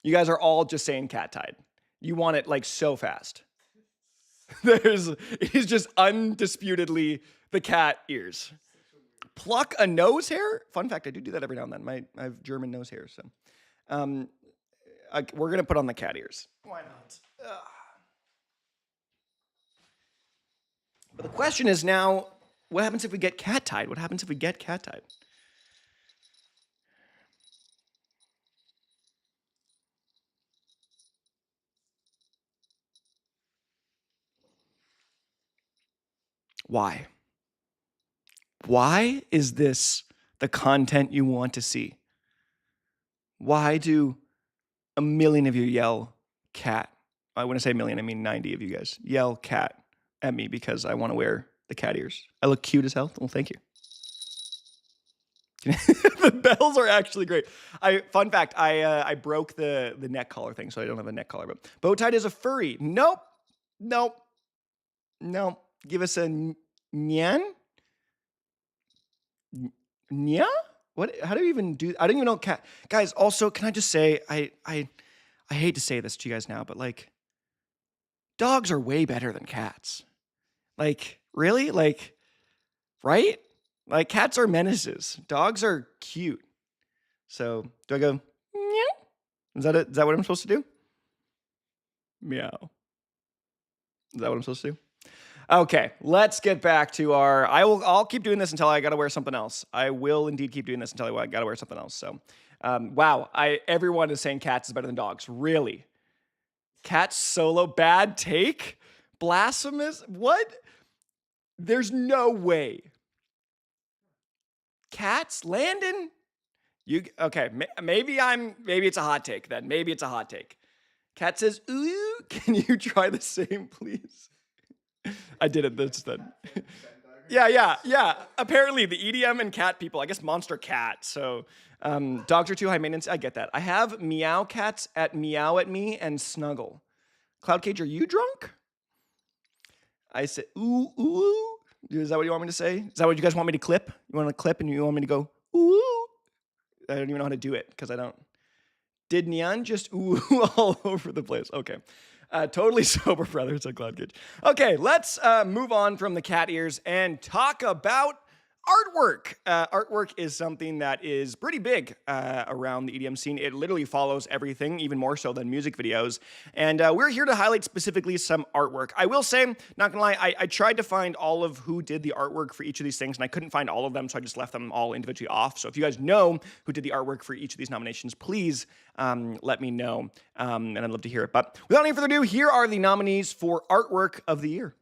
You guys are all just saying cat tide. You want it like so fast. It is just undisputedly the cat ears. Pluck a nose hair? Fun fact, I do that every now and then. I have German nose hair, so. We're going to put on the cat ears. Why not? Ugh. But the question is now, what happens if we get cat tied? What happens if we get cat tied? Why? Why is this the content you want to see? Why do a million of you yell cat? When I say a million, I mean 90 of you guys yell cat at me because I want to wear the cat ears. I look cute as hell. Well, thank you. The bells are actually great. Fun fact, I broke the neck collar thing, so I don't have a neck collar. But Bowtied is a furry. Nope. Give us a nyan. Nya? What? How do you even do? I don't even know cat. Guys, also, can I just say, I hate to say this to you guys now, but like, dogs are way better than cats. Like, really? Like, right? Like, cats are menaces. Dogs are cute. So, do I go, meow? Is that it? Is that what I'm supposed to do? Meow. Is that what I'm supposed to do? Okay, let's get back to our. I'll keep doing this until I gotta wear something else. I will indeed keep doing this until I gotta wear something else. So, wow, everyone is saying cats is better than dogs. Really? Cats solo, bad take, blasphemous. What? There's no way. Cats, Landon. Okay? Maybe it's a hot take then. Maybe it's a hot take. Cat says, "Ooh, can you try the same, please?" I did it this then. Yeah. Apparently the EDM and cat people, I guess Monster Cat. So dogs are too high maintenance. I get that. I have meow cats at meow at me and snuggle. Cloud Cage, are you drunk? I said, ooh, ooh. Is that what you want me to say? Is that what you guys want me to clip? You want to clip and you want me to go, ooh? I don't even know how to do it because I don't. Did Nyan just ooh all over the place? Okay. Totally sober, brother, said Cloud Cage. Okay, let's move on from the cat ears and talk about artwork. Artwork is something that is pretty big around the EDM scene. It literally follows everything, even more so than music videos. And we're here to highlight specifically some artwork. I will say, not gonna lie, I tried to find all of who did the artwork for each of these things, and I couldn't find all of them, so I just left them all individually off. So if you guys know who did the artwork for each of these nominations, please let me know, and I'd love to hear it. But without any further ado, here are the nominees for Artwork of the Year.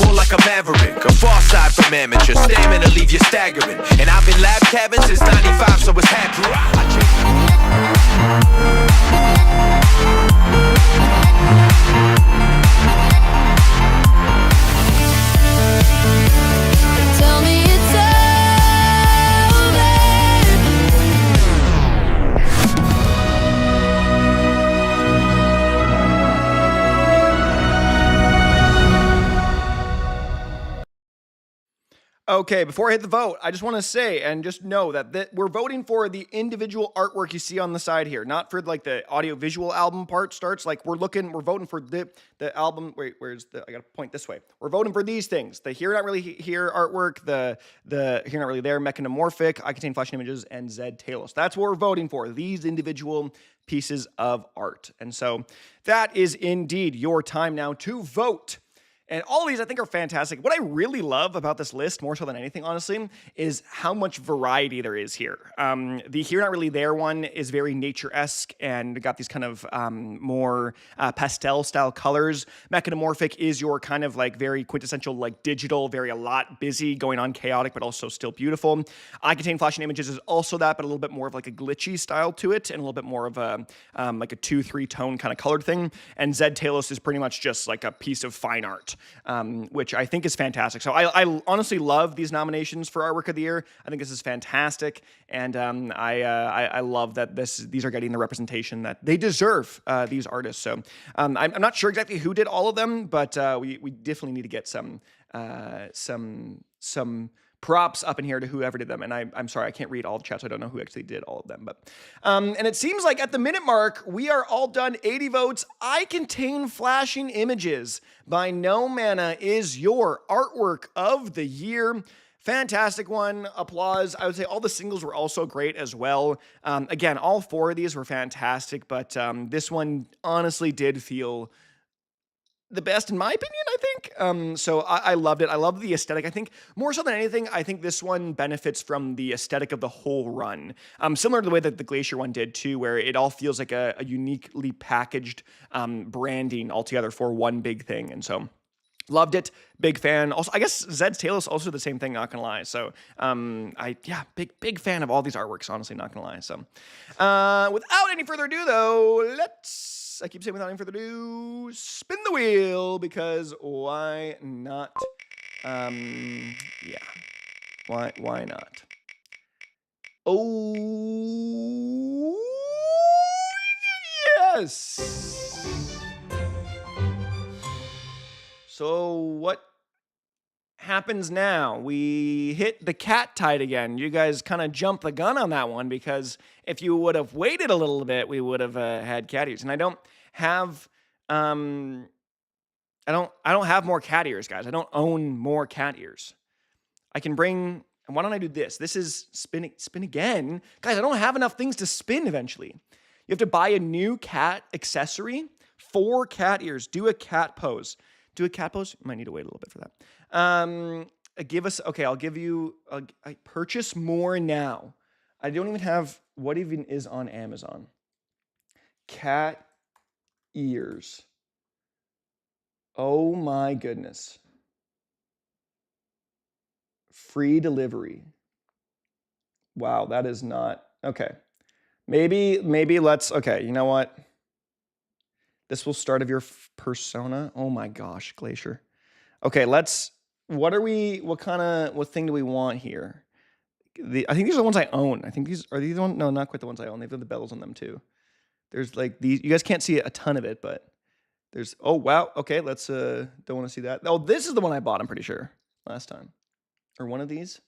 More like a maverick, a far side from amateur. Stamina leave you staggering. And I've been lab cabin since 95, so it's happening. Tell me it's Okay, before I hit the vote, I just want to say and just know that we're voting for the individual artwork you see on the side here, not for like the audio visual album part starts. Like we're voting for the album. Wait, where's I gotta point this way. We're voting for these things: the Here Not Really Here artwork, the Here Not Really There mechanomorphic, I Contain Flashing Images, and Zed Talos. That's what we're voting for. These individual pieces of art, and so that is indeed your time now to vote. And all these I think are fantastic. What I really love about this list, more so than anything, honestly, is how much variety there is here. The Here Not Really There one is very nature-esque and got these kind of more pastel-style colors. Mechanomorphic is your kind of like very quintessential like digital, very a lot busy, going on chaotic, but also still beautiful. I Contain Flashing Images is also that, but a little bit more of like a glitchy style to it and a little bit more of a like a 2-3 tone kind of colored thing. And Zed Talos is pretty much just like a piece of fine art. Which I think is fantastic. So I honestly love these nominations for Artwork of the Year. I think this is fantastic, and I love that these are getting the representation that they deserve. These artists. So I'm not sure exactly who did all of them, but we definitely need to get some props up in here to whoever did them. And I'm sorry, I can't read all the chats. So I don't know who actually did all of them. But and it seems like at the minute mark, we are all done. 80 votes. I Contain Flashing Images by No Mana is your artwork of the year. Fantastic one. Applause. I would say all the singles were also great as well. Again, all 4 of these were fantastic, but this one honestly did feel the best in my opinion, I think. So I loved it. I love the aesthetic. I think more so than anything, I think this one benefits from the aesthetic of the whole run. Similar to the way that the Glacier one did too, where it all feels like a uniquely packaged branding altogether for one big thing. And so loved it. Big fan. Also, I guess Zed's Talos also the same thing, not gonna lie. So big fan of all these artworks, honestly, not gonna lie. So without any further ado though, I keep saying without any further ado, spin the wheel, because why not? Yeah. Why not? Oh, yes. So what happens now? We hit the cat tide again. You guys kind of jumped the gun on that one, because if you would have waited a little bit, we would have had cat ears. And I don't have I don't have more cat ears, guys. I don't own more cat ears. I can bring. And why don't I do this? This is spin again, guys. I don't have enough things to spin eventually. You have to buy a new cat accessory for cat ears. Do a cat pose. Do a cat pose. You might need to wait a little bit for that. Give us. Okay, I'll give you. I purchase more now. I don't even have. What even is on Amazon? Cat ears. Oh my goodness. Free delivery. Wow, that is not okay. Maybe let's. Okay, you know what? This will start of your persona. Oh my gosh, Glacier. Okay, let's. What thing do we want here? I think these are the ones I own. I think these are these the ones. No, not quite the ones I own. They've got the bells on them too. There's like these. You guys can't see a ton of it, but there's. Oh wow. Okay, let's. Don't want to see that. Oh, this is the one I bought. I'm pretty sure last time, or one of these.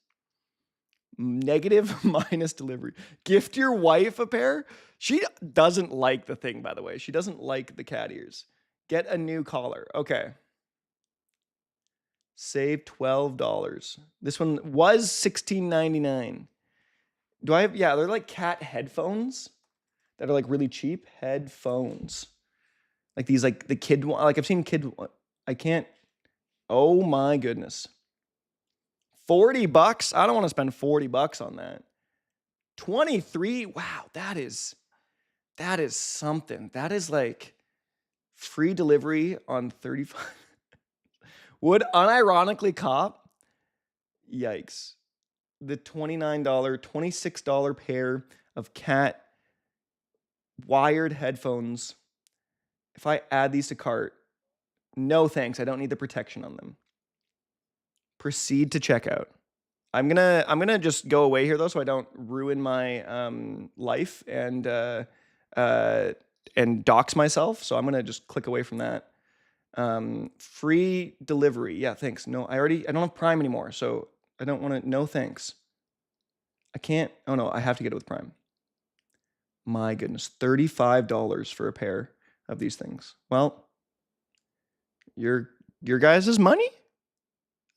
Negative minus delivery. Gift your wife a pair. She doesn't like the thing, by the way. She doesn't like the cat ears. Get a new collar. Okay. Save $12. This one was $16.99. Do I have? Yeah, they're like cat headphones that are like really cheap headphones. Like these, like the kid one. Like I've seen kid. I can't. Oh my goodness. $40. I don't want to spend $40 on that. 23. Wow, that is something. That is like free delivery on 35. Would unironically cop. Yikes. The $29, $26 pair of cat wired headphones. If I add these to cart, no thanks. I don't need the protection on them. Proceed to checkout. I'm gonna just go away here though, so I don't ruin my life and dox myself. So I'm gonna just click away from that. Free delivery. Yeah, thanks. No, I don't have Prime anymore. So I don't want to. No thanks. I can't. Oh no, I have to get it with Prime. My goodness, $35 for a pair of these things. Well, your guys' money?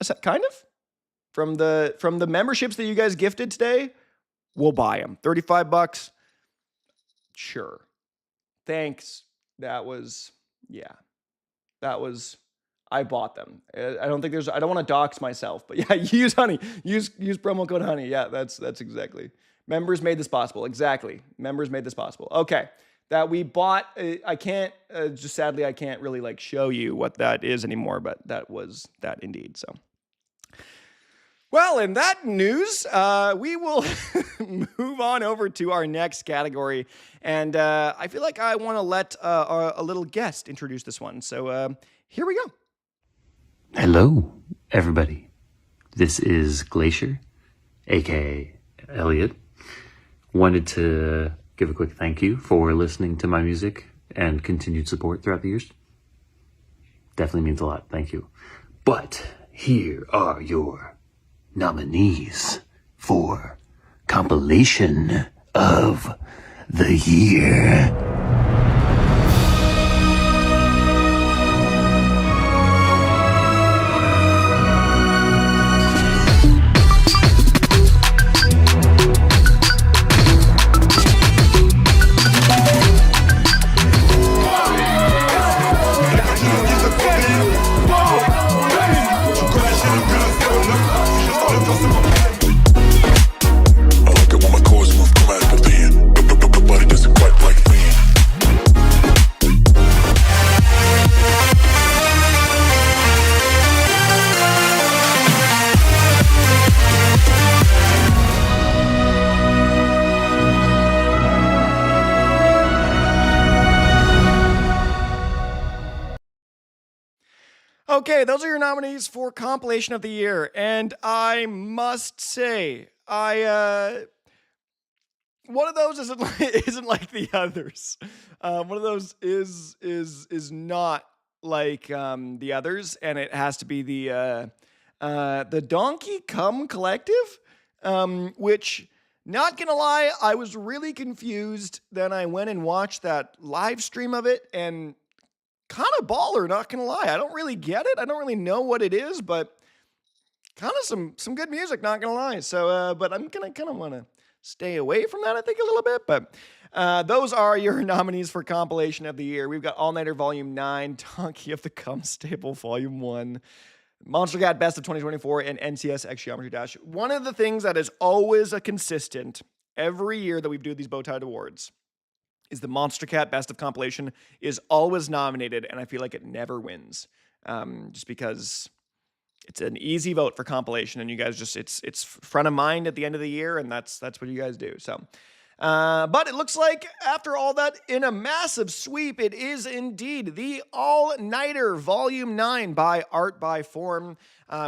Is that kind of? From the memberships that you guys gifted today, we'll buy them. $35. Sure. Thanks. That was I bought them. I don't want to dox myself, but yeah, use honey. Use promo code honey. Yeah, that's exactly. Members made this possible. Exactly. Members made this possible. Okay. That we bought, I can't, just sadly, I can't really like show you what that is anymore, but that was that indeed. So, well, in that news, we will move on over to our next category. And I feel like I want to let a little guest introduce this one. So here we go. Hello, everybody. This is Glacier, aka Elliot. Wanted to give a quick thank you for listening to my music and continued support throughout the years. Definitely means a lot. Thank you. But here are your nominees for Compilation of the Year. Okay, those are your nominees for Compilation of the Year, and I must say, one of those isn't like the others. One of those is not like the others, and it has to be the Donkey Come Collective, which, not gonna lie, I was really confused. Then I went and watched that live stream of it, and kind of baller, not gonna lie. I don't really get it. I don't really know what it is, but kind of some good music, not gonna lie. So, but I'm gonna kind of want to stay away from that, I think, a little bit. But those are your nominees for Compilation of the Year. We've got All Nighter Volume 9, Donkey of the Cum Stable Volume 1, Monster Cat Best of 2024, and NCS X Geometry Dash. One of the things that is always a consistent every year that we do these Bowtied Awards is the Monster Cat Best of Compilation is always nominated, and I feel like it never wins. Just because it's an easy vote for Compilation, and you guys just, it's front of mind at the end of the year, and that's what you guys do. So, but it looks like after all that, in a massive sweep, it is indeed the All-Nighter Volume 9 by Art by Form,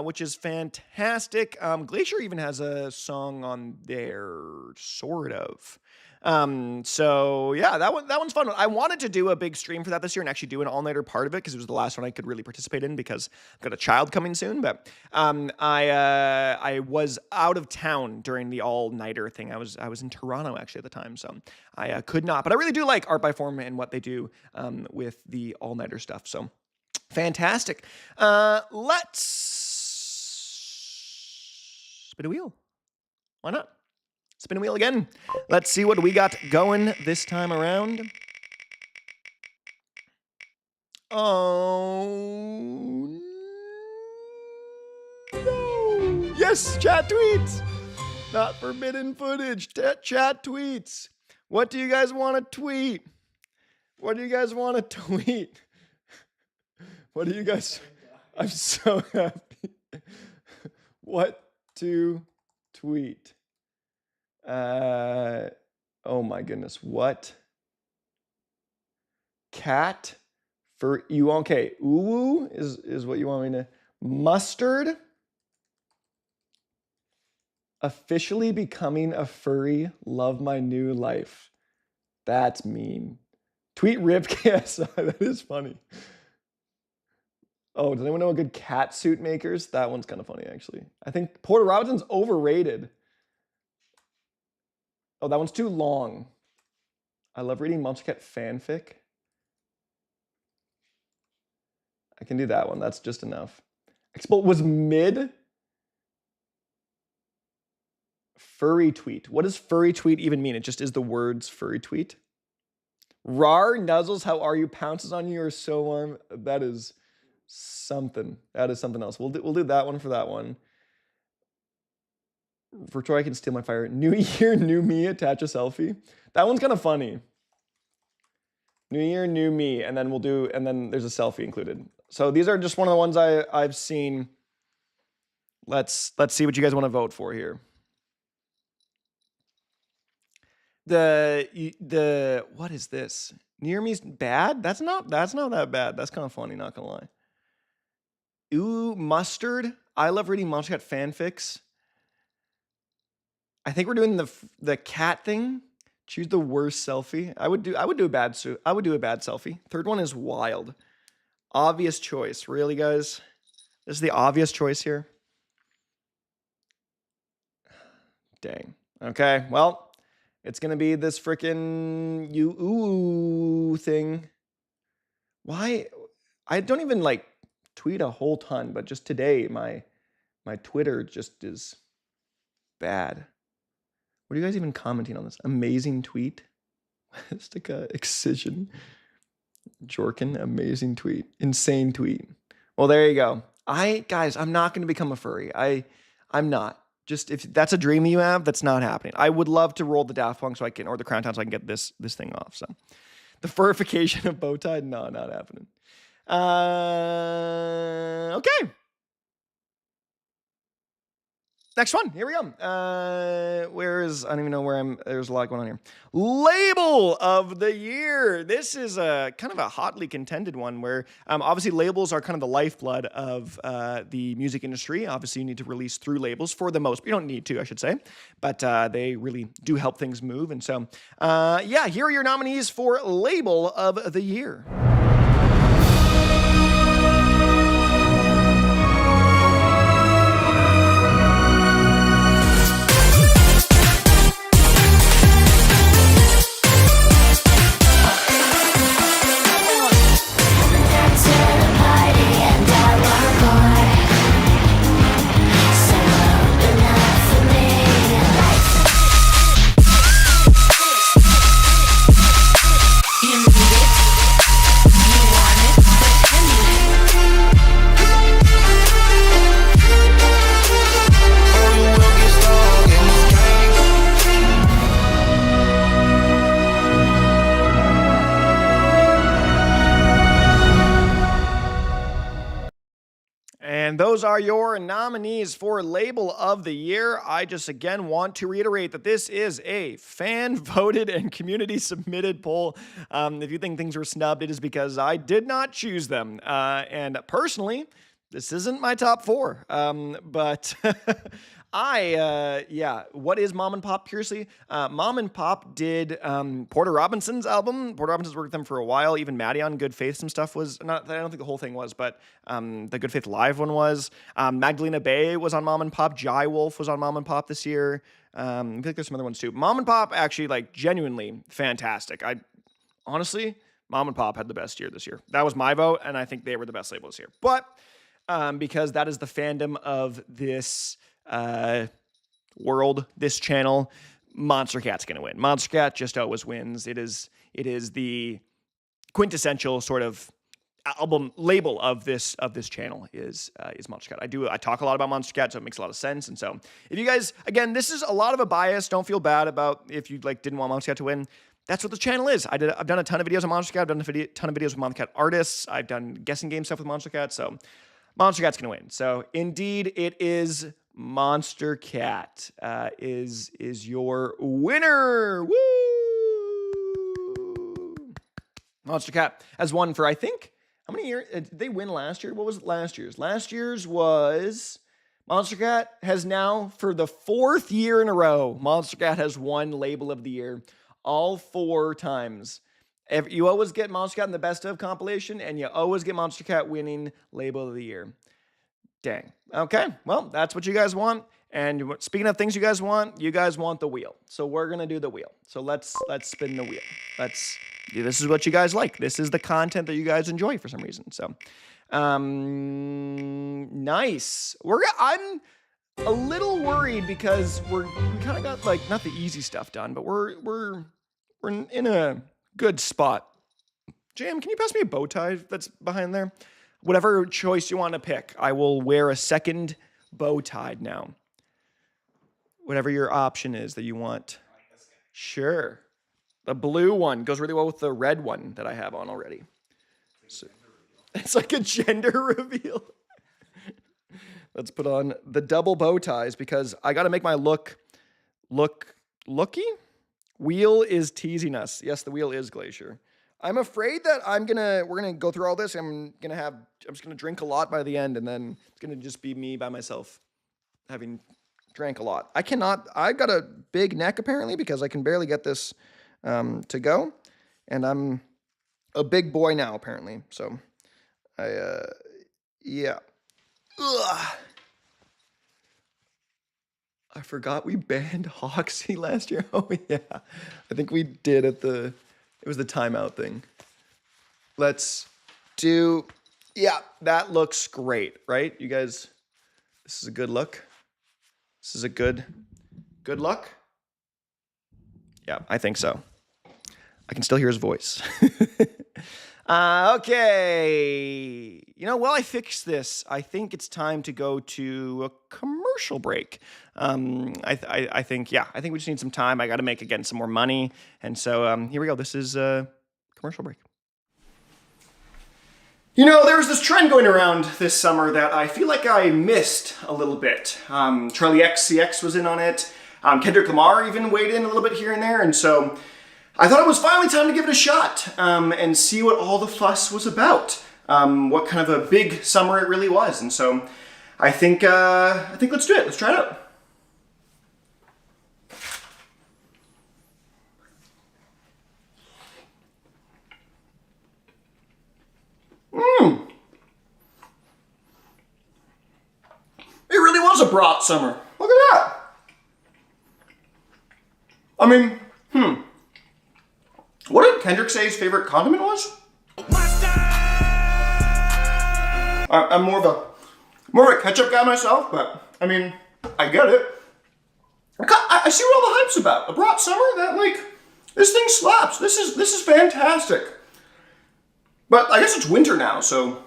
which is fantastic. Glacier even has a song on there, sort of. So yeah, that one's fun. I wanted to do a big stream for that this year and actually do an all-nighter part of it because it was the last one I could really participate in because I've got a child coming soon. But I was out of town during the all-nighter thing. I was in Toronto actually at the time, so I could not. But I really do like Art by Form and what they do with the all-nighter stuff. So fantastic. Let's spin a wheel. Why not? Spin a wheel again. Let's see what we got going this time around. Oh, no. Yes, chat tweets. Not forbidden footage. Chat tweets. What do you guys want to tweet? What do you guys want to tweet? What do you guys... I'm so happy. What to tweet? Oh my goodness, what? Cat for you? Okay, uwu is what you want me to. Mustard officially becoming a furry. Love my new life. That's mean. Tweet rip KSI. That is funny. Oh, does anyone know a good cat suit makers? That one's kind of funny, actually. I think Porter Robinson's overrated. Oh, that one's too long. I love reading Monster Cat fanfic. I can do that one. That's just enough. Expo was mid. Furry tweet. What does furry tweet even mean? It just is the words furry tweet. Rar Nuzzles, how are you? Pounces on you are so warm. That is something. That is something else. We'll do that one for that one. For Troy, I can steal my fire. New year, new me. Attach a selfie. That one's kind of funny. New year, new me, and then and then there's a selfie included. So these are just one of the ones I've seen. Let's see what you guys want to vote for here. The what is this? Near me's bad? That's not that bad. That's kind of funny, not gonna lie. Ooh, mustard. I love reading Monster Cat fanfics. I think we're doing the cat thing. Choose the worst selfie. I would do a bad selfie. Third one is wild. Obvious choice. Really, guys? This is the obvious choice here. Dang. Okay, well, it's gonna be this frickin' ooh thing. Why? I don't even like tweet a whole ton, but just today my Twitter just is bad. What are you guys even commenting on this? Amazing tweet. Stika excision. Jorkin, amazing tweet. Insane tweet. Well, there you go. Guys, I'm not going to become a furry. I'm not. Just if that's a dream you have, that's not happening. I would love to roll the Daft Punk or the Crown Town so I can get this thing off. So the furification of Bowtied, no, not happening. Okay. Next one. Here we go. I don't even know where there's a lot going on here. Label of the year. This is a kind of a hotly contended one where obviously labels are kind of the lifeblood of the music industry. Obviously, you need to release through labels for the most. You don't need to, I should say. But they really do help things move. And so, yeah, here are your nominees for Label of the Year. And those are your nominees for Label of the Year. I just again want to reiterate that this is a fan-voted and community-submitted poll. If you think things were snubbed, it is because I did not choose them. And personally, this isn't my top four. But what is Mom and Pop, curiously? Mom and Pop did Porter Robinson's album. Porter Robinson's worked with them for a while. Even Maddie on Good Faith, some stuff was, I don't think the whole thing was, but the Good Faith Live one was. Magdalena Bay was on Mom and Pop. Jai Wolf was on Mom and Pop this year. I feel like there's some other ones too. Mom and Pop actually, like, genuinely fantastic. Honestly, Mom and Pop had the best year this year. That was my vote, and I think they were the best label this year. But because that is the fandom of this world, this channel, Monster Cat's gonna win. Monster Cat just always wins. It is the quintessential sort of album label of this channel is Monster Cat. I talk a lot about Monster Cat, so it makes a lot of sense. And so if you guys, again, this is a lot of a bias. Don't feel bad about if you didn't want Monster Cat to win. That's what the channel is. I've done a ton of videos on Monster Cat. I've done a ton of videos with Monster Cat artists. I've done guessing game stuff with Monster Cat. So Monster Cat's gonna win. So indeed, it is Monster Cat is your winner. Woo! Monster Cat has won for, I think, how many years? Did they win last year? What was it last year's? Last year's was Monster Cat has now, for the 4th year in a row, Monster Cat has won Label of the Year all 4 times. You always get Monster Cat in the Best of compilation, and you always get Monster Cat winning Label of the Year. Dang. Okay, well, that's what you guys want. And speaking of things you guys want the wheel. So we're gonna do the wheel. So let's spin the wheel. This is what you guys like. This is the content that you guys enjoy for some reason. So, nice. I'm a little worried because we kind of got like not the easy stuff done, but we're in a good spot. Jam, can you pass me a bow tie that's behind there? Whatever choice you want to pick, I will wear a second bow tie now. Whatever your option is that you want. Sure. The blue one goes really well with the red one that I have on already. So, it's like a gender reveal. Let's put on the double bow ties because I got to make my looky. Wheel is teasing us. Yes, the wheel is Glacier. I'm afraid that we're gonna go through all this. I'm just gonna drink a lot by the end, and then it's gonna just be me by myself having drank a lot. I've got a big neck apparently because I can barely get this to go, and I'm a big boy now apparently. So yeah. Ugh. I forgot we banned Hoxie last year. Oh yeah, I think we did it was the timeout thing. Let's do, yeah, that looks great, right? You guys, this is a good look. This is a good look. Yeah, I think so. I can still hear his voice. Okay. While I fix this, I think it's time to go to a commercial break. I think we just need some time. I got to make, again, some more money. And so here we go. This is a commercial break. There was this trend going around this summer that I feel like I missed a little bit. Charlie XCX was in on it. Kendrick Lamar even weighed in a little bit here and there. And so I thought it was finally time to give it a shot and see what all the fuss was about. What kind of a big summer it really was. And so I think let's do it. Let's try it out. It really was a brat summer. Look at that. I mean, what did Kendrick say his favorite condiment was? I'm more of a ketchup guy myself, but I mean, I get it. I see what all the hype's about. A brat summer, this thing slaps. This is fantastic. But I guess it's winter now, so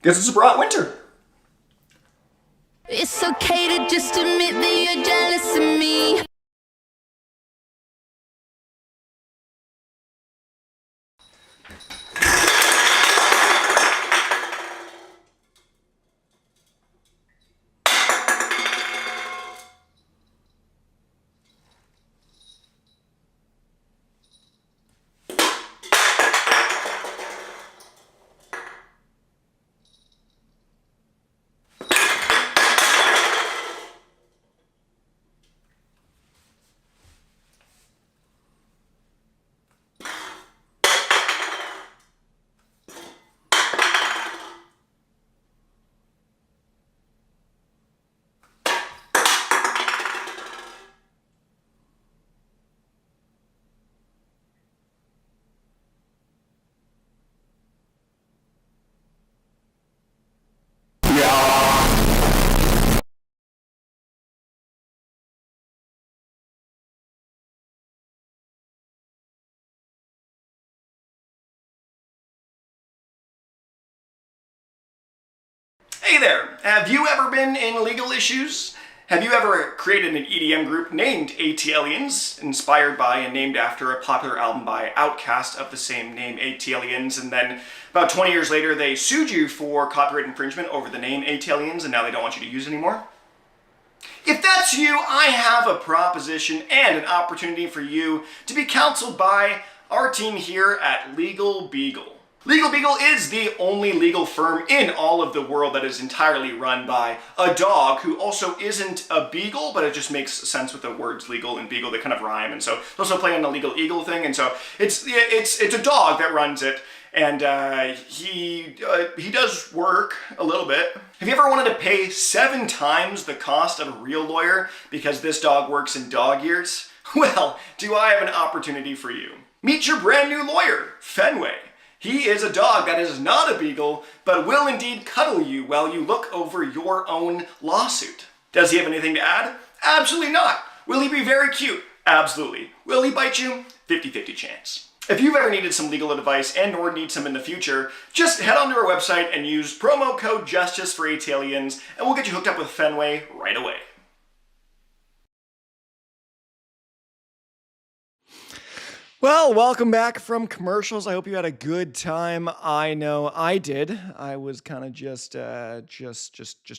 guess it's a brat winter. It's okay to just admit that you're jealous of me. Hey there, have you ever been in legal issues? Have you ever created an EDM group named ATLiens, inspired by and named after a popular album by Outkast of the same name, ATLiens, and then about 20 years later they sued you for copyright infringement over the name ATLiens, and now they don't want you to use it anymore? If that's you, I have a proposition and an opportunity for you to be counseled by our team here at Legal Beagle. Legal Beagle is the only legal firm in all of the world that is entirely run by a dog who also isn't a beagle, but it just makes sense with the words legal and beagle. They kind of rhyme, and so it's also playing on the legal eagle thing, and so it's a dog that runs it, and he does work a little bit. Have you ever wanted to pay 7 times the cost of a real lawyer because this dog works in dog years? Well, do I have an opportunity for you? Meet your brand new lawyer, Fenway. He is a dog that is not a beagle, but will indeed cuddle you while you look over your own lawsuit. Does he have anything to add? Absolutely not. Will he be very cute? Absolutely. Will he bite you? 50-50 chance. If you've ever needed some legal advice and or need some in the future, just head onto our website and use promo code JUSTICE for ATLians, and we'll get you hooked up with Fenway right away. Well, welcome back from commercials. I hope you had a good time. I know I did. I was kind of just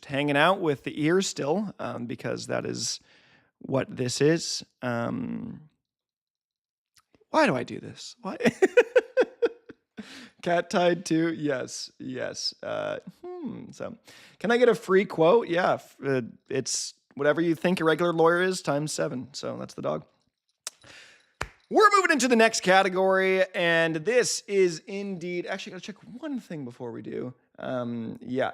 hanging out with the ears still, because that is what this is. Why do I do this? Why? Cat tied to? Yes. So, can I get a free quote? Yeah, it's whatever you think a regular lawyer is times 7. So that's the dog. We're moving into the next category, and this is indeed... Actually, I gotta check one thing before we do.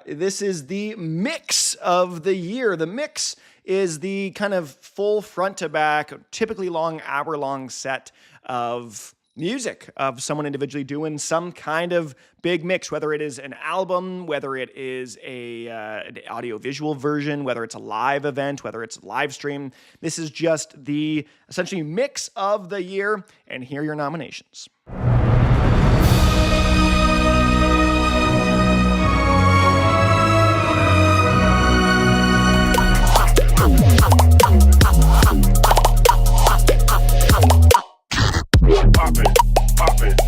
This is the mix of the year. The mix is the kind of full front-to-back, typically long, hour-long set of music of someone individually doing some kind of big mix, whether it is an album, whether it is an audio-visual version, whether it's a live event, whether it's a live stream. This is just the essentially mix of the year, and here are your nominations. Pop it.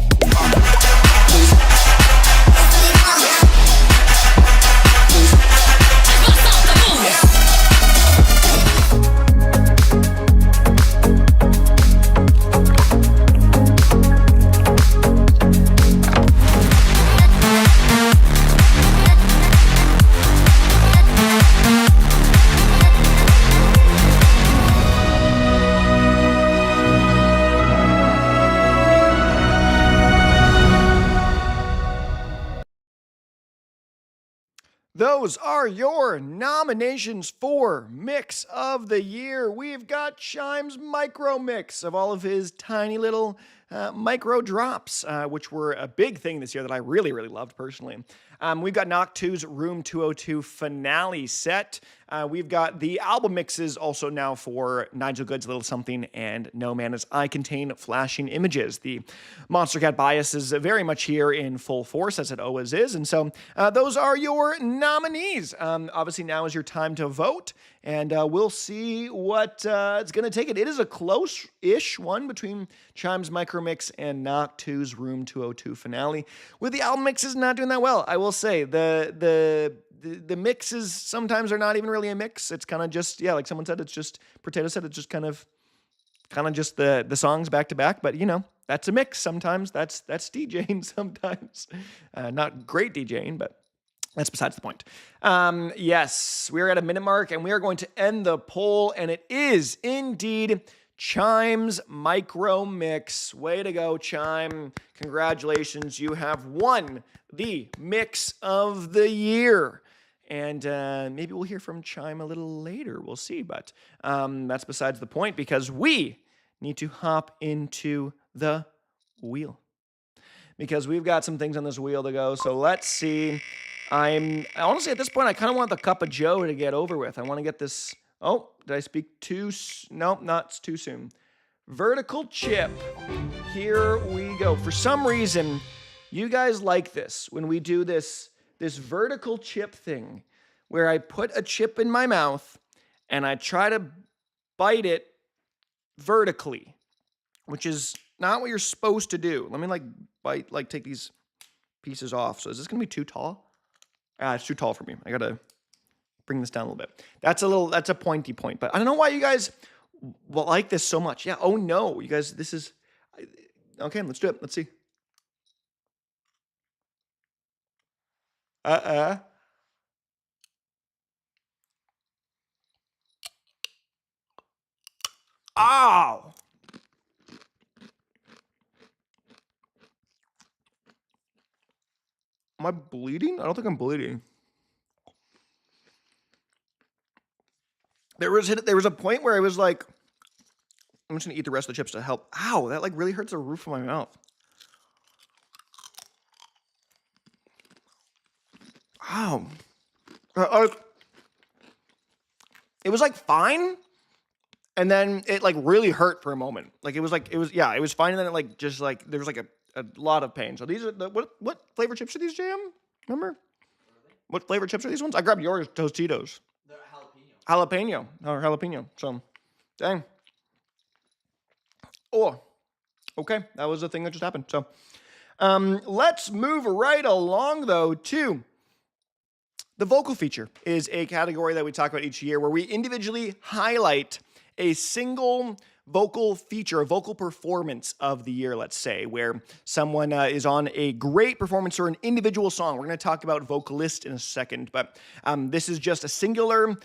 Those are your nominations for Mix of the Year. We've got Chime's micro mix of all of his tiny little micro drops, which were a big thing this year that I really, really loved personally. We've got Knock 2's Room 202 finale set. We've got the album mixes also now for Nigel Good's Little Something and No Man As I Contain Flashing Images. The Monster Cat bias is very much here in full force, as it always is. And so those are your nominees. Obviously, now is your time to vote, and we'll see what it's going to take it. It is a close-ish one between Chime's Micro Mix and Knock 2's Room 202 finale, with the album mixes not doing that well. I will say the mixes sometimes are not even really a mix. It's kind of just, like someone said, it's just, Potato said, it's just kind of just the songs back to back. But, that's a mix sometimes. That's DJing sometimes. Not great DJing, but that's besides the point. Yes, we're at a minute mark, and we are going to end the poll, and it is indeed Chime's Micro Mix. Way to go, Chime. Congratulations. You have won the Mix of the Year. And maybe we'll hear from Chime a little later. We'll see. But that's besides the point, because we need to hop into the wheel. Because we've got some things on this wheel to go. So let's see. Honestly, at this point, I kind of want the Cup of Joe to get over with. I want to get this... Oh, did I speak too... Nope, not too soon. Vertical chip. Here we go. For some reason, you guys like this when we do this vertical chip thing where I put a chip in my mouth and I try to bite it vertically, which is not what you're supposed to do. Let me take these pieces off. So is this going to be too tall? It's too tall for me. I got to bring this down a little bit. That's a pointy point, but I don't know why you guys like this so much. Yeah. Oh no, you guys, this is, okay, let's do it. Let's see. Ow! Am I bleeding? I don't think I'm bleeding. There was a point where I was like, I'm just gonna eat the rest of the chips to help. Ow, that like really hurts the roof of my mouth. Ow. It was like fine, and then it like really hurt for a moment. Like it was fine, and then it like just like there was like a lot of pain. So these are what flavor chips are these, Jam? Remember? What flavor chips are these ones? I grabbed yours, Tostitos. They're jalapeno. Jalapeno. So, dang. Oh, okay. That was the thing that just happened. So, let's move right along though to the vocal feature. Is a category that we talk about each year where we individually highlight a single vocal feature, a vocal performance of the year, let's say, where someone is on a great performance or an individual song. We're going to talk about Vocalist in a second, but this is just a singular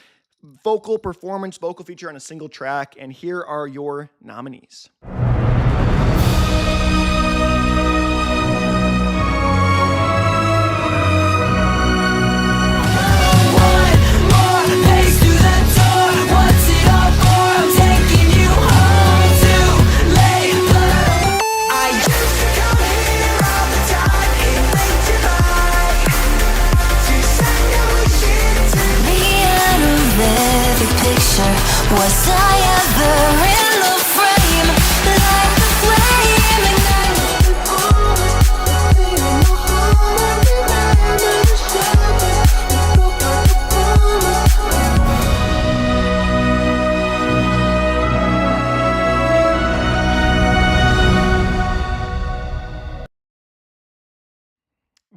vocal performance, vocal feature on a single track, and here are your nominees. Was I ever in the frame? Like the flame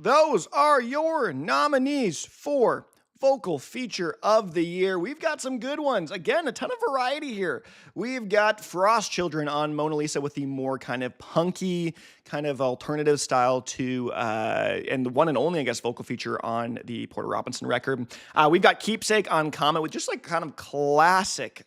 Those are your nominees for Vocal Feature of the Year. We've got some good ones. Again, a ton of variety here. We've got Frost Children on Mona Lisa with the more kind of punky, kind of alternative style to, and the one and only, I guess, vocal feature on the Porter Robinson record. We've got Keepsake on Comet with just like kind of classic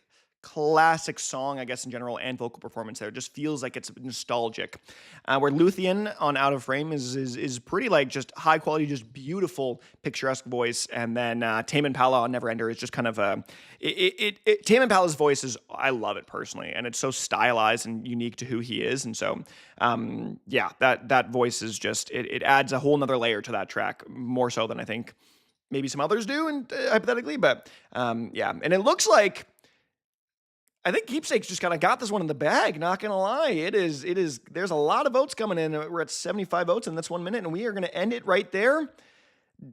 song, I guess, in general, and vocal performance there. It just feels like it's nostalgic. Where Luthien on Out of Frame is pretty like just high quality, just beautiful, picturesque voice. And then Tame Impala on Neverender is just kind of Tame Impala's voice is, I love it personally, and it's so stylized and unique to who he is. And so, yeah, that voice is just, it adds a whole nother layer to that track, more so than I think maybe some others do, and hypothetically, but yeah. And it looks like, I think Keepsake's just kind of got this one in the bag, not gonna lie. It is, there's a lot of votes coming in. We're at 75 votes in this 1 minute, and we are gonna end it right there.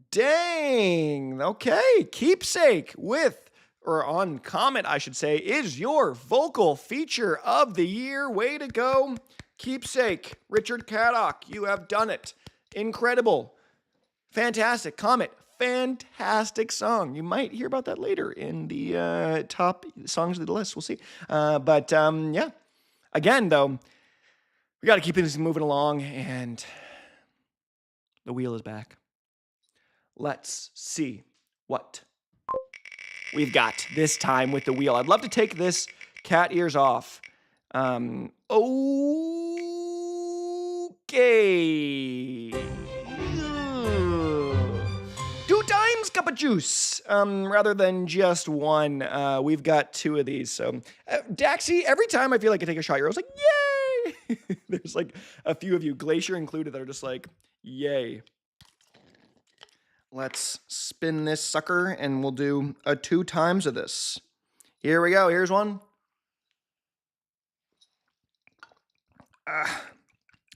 Dang, okay. Keepsake or on Comet, I should say, is your vocal feature of the year. Way to go, Keepsake. Richard Caddock, you have done it. Incredible. Fantastic. Comet, fantastic song. You might hear about that later in the top songs of the list. We'll see. But yeah. Again, though, we got to keep things moving along, and the wheel is back. Let's see what we've got this time with the wheel. I'd love to take this cat ears off. Okay. 2 times cup of juice, rather than just one. We've got 2 of these. So, Daxie, every time I feel like I take a shot, you're always like, yay! There's like a few of you, Glacier included, that are just like, yay. Let's spin this sucker, and we'll do 2 times of this. Here we go. Here's one.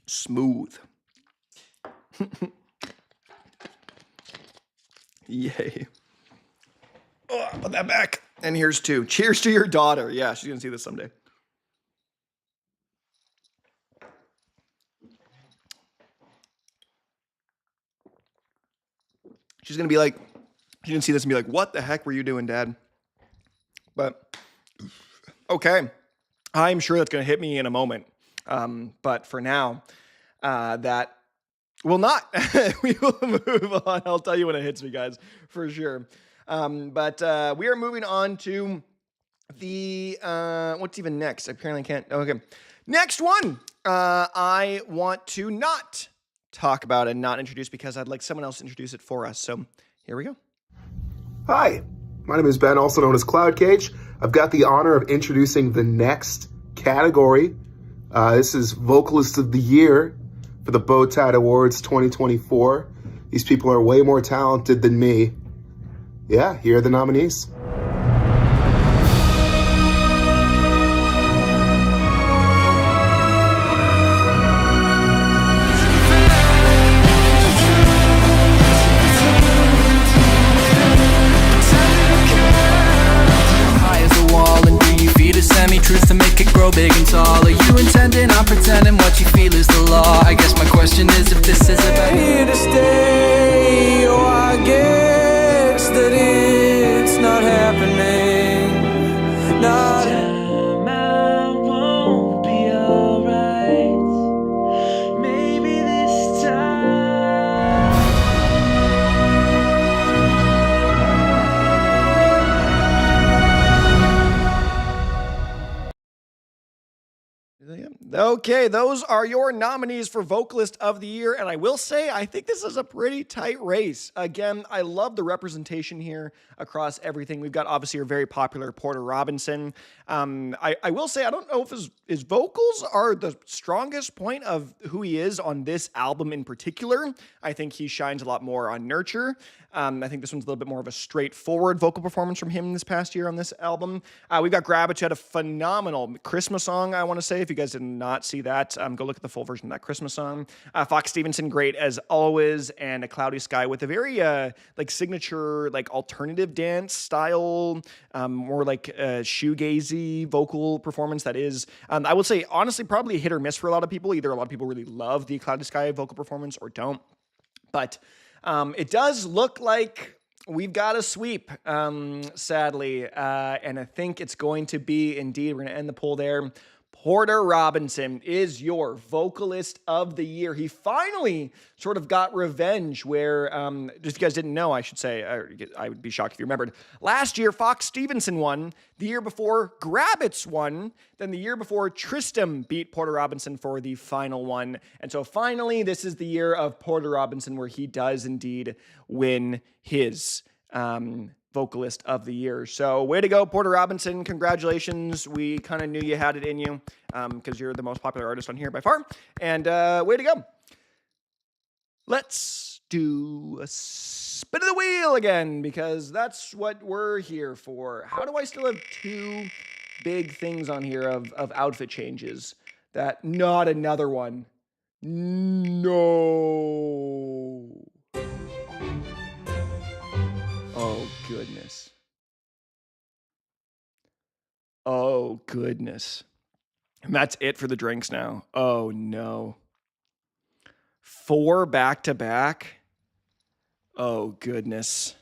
Smooth. Yay. Oh, put that back. And here's 2. Cheers to your daughter. Yeah, she's going to see this someday. She's going to be like, she's going to see this and be like, what the heck were you doing, Dad? But, okay. I'm sure that's going to hit me in a moment. But for now, that will not. We will move on. I'll tell you when it hits me, guys, for sure. But we are moving on to the what's even next? Apparently, I can't. Okay, next one. I want to not talk about and not introduce because I'd like someone else to introduce it for us. So here we go. Hi, my name is Ben, also known as Cloud Cage. I've got the honor of introducing the next category. This is Vocalist of the Year for the Bowtied Awards 2024. These people are way more talented than me. Yeah, here are the nominees. Truth to make it grow big and tall. Are you intending on pretending what you feel is the law? I guess my question is if this is about here to stay. Oh, I guess that it's not happening. Not time I won't be alright. Maybe this time. Okay, those are your nominees for Vocalist of the Year, and I will say, I think this is a pretty tight race. Again, I love the representation here across everything. We've got, obviously, your very popular Porter Robinson. I will say, I don't know if his vocals are the strongest point of who he is on this album in particular. I think he shines a lot more on Nurture. I think this one's a little bit more of a straightforward vocal performance from him this past year on this album. We've got Grab It, who had a phenomenal Christmas song, I want to say. If you guys did not see that, go look at the full version of that Christmas song. Fox Stevenson, great as always, and A Cloudy Sky with a very signature alternative dance style, more shoegazy vocal performance that is, I would say, honestly, probably hit or miss for a lot of people. Either a lot of people really love the Cloudy Sky vocal performance or don't. But it does look like we've got a sweep, sadly, and I think it's going to be, indeed, we're going to end the poll there. Porter Robinson is your Vocalist of the Year. He finally sort of got revenge where, just if you guys didn't know, I should say, I would be shocked if you remembered. Last year, Fox Stevenson won. The year before, Grabbits won. Then the year before, Tristram beat Porter Robinson for the final one. And so finally, this is the year of Porter Robinson where he does indeed win his Vocalist of the Year. So way to go, Porter Robinson. Congratulations. We kind of knew you had it in you because you're the most popular artist on here by far. And way to go. Let's do a spin of the wheel again because that's what we're here for. How do I still have two big things on here of outfit changes? Not another one. No. Oh, goodness. Oh, goodness. And that's it for the drinks now. Oh, no. 4 back-to-back. Oh, goodness.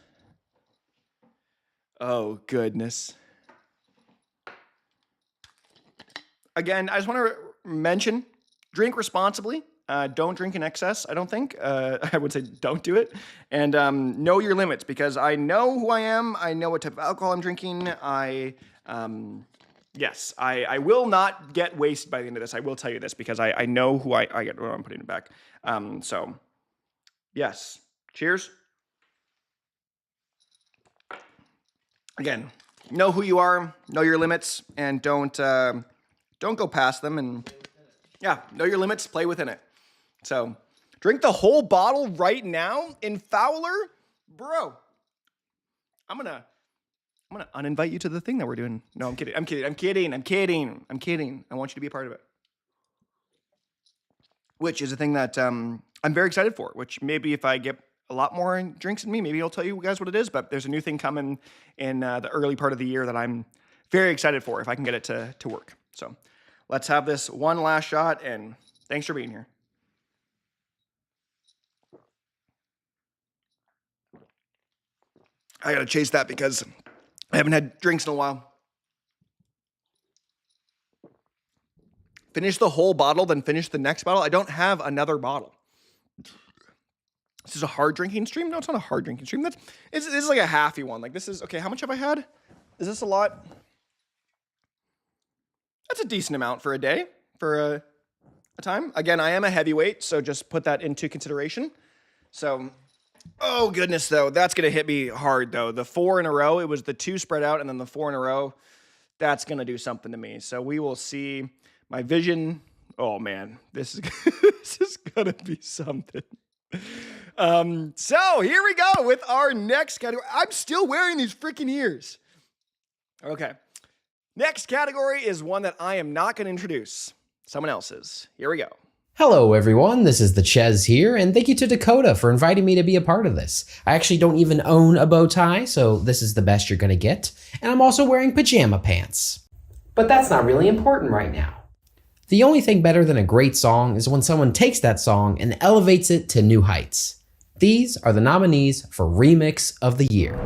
Oh, goodness. Again, I just want to mention, drink responsibly. Don't drink in excess, I don't think. I would say don't do it. And know your limits, because I know who I am. I know what type of alcohol I'm drinking. Yes, I will not get wasted by the end of this. I will tell you this, because I know who I get. Oh, I'm putting it back. So, yes. Cheers. Again, know who you are, know your limits, and don't go past them. And yeah, know your limits, play within it. So, drink the whole bottle right now in Fowler, bro. I'm gonna uninvite you to the thing that we're doing. No, I'm kidding. I want you to be a part of it. Which is a thing that I'm very excited for. Which maybe if I get a lot more drinks in me, maybe I'll tell you guys what it is. But there's a new thing coming in the early part of the year that I'm very excited for if I can get it to work. So let's have this one last shot, and thanks for being here. I gotta chase that because I haven't had drinks in a while. Finish the whole bottle, then finish the next bottle. I don't have another bottle. This is a hard drinking stream? No, it's not a hard drinking stream. This is like a halfy one. Like this is, okay, how much have I had? Is this a lot? That's a decent amount for a day, for a time. Again, I am a heavyweight, so just put that into consideration. So, oh goodness, though, that's going to hit me hard, though. The 4 in a row, it was the 2 spread out, and then the 4 in a row, that's going to do something to me. So we will see. My vision, oh man, this is this is going to be something. So here we go with our next category. I'm still wearing these freaking ears. Okay. Next category is one that I am not going to introduce. Someone else's. Here we go. Hello everyone, this is the Ches here, and thank you to Dakota for inviting me to be a part of this. I actually don't even own a bow tie, so this is the best you're gonna get. And I'm also wearing pajama pants. But that's not really important right now. The only thing better than a great song is when someone takes that song and elevates it to new heights. These are the nominees for Remix of the Year.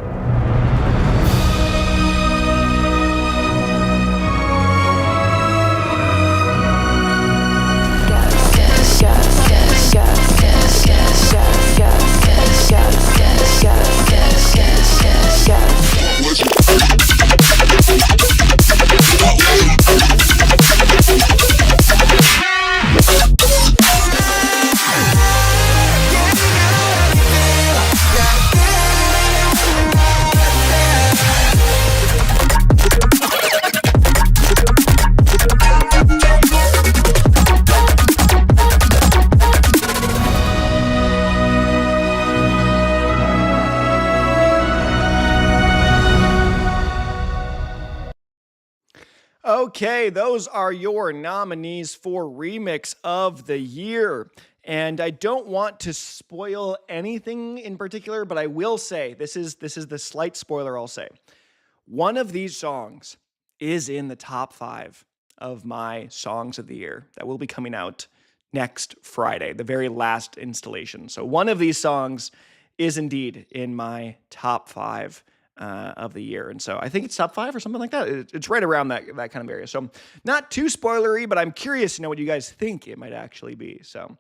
Okay, those are your nominees for Remix of the Year. And I don't want to spoil anything in particular, but I will say, this is the slight spoiler I'll say. One of these songs is in the top 5 of my songs of the year that will be coming out next Friday, the very last installation. So one of these songs is indeed in my top 5 of the year. And so I think it's top 5 or something like that. It's right around that kind of area. So not too spoilery, but I'm curious to know what you guys think it might actually be. So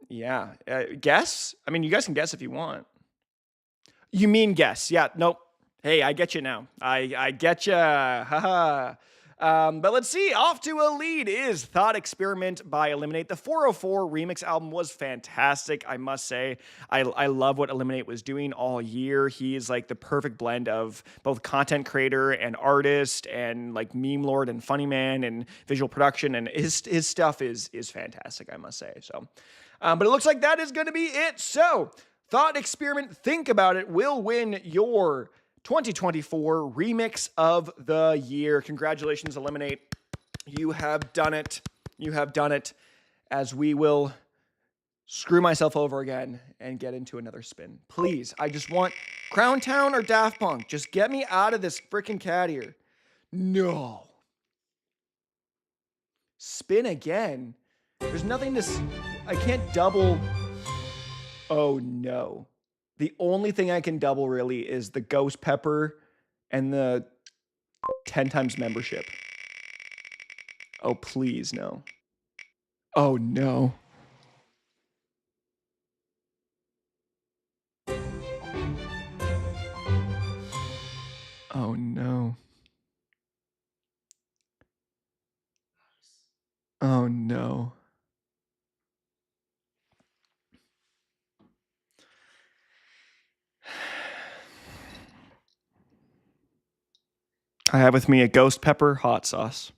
yeah, guess? I mean, you guys can guess if you want. You mean guess? Yeah, nope. Hey, I get you now. I get you. Haha. But let's see. Off to a lead is Thought Experiment by Eliminate. The 404 remix album was fantastic, I must say. I love what Eliminate was doing all year. He is like the perfect blend of both content creator and artist and like meme lord and funny man and visual production. And his stuff is fantastic, I must say. So, but it looks like that is going to be it. So Thought Experiment, Think About It will win your 2024 Remix of the Year. Congratulations, Eliminate. You have done it. You have done it. As we will screw myself over again and get into another spin. Please, I just want Crown Town or Daft Punk. Just get me out of this freaking cat here. No. Spin again. There's nothing to... I can't double... Oh, no. The only thing I can double really is the Ghost Pepper and the 10 times membership. Oh, please, no. Oh, no. Oh, no. Oh, no. I have with me a Ghost Pepper hot sauce,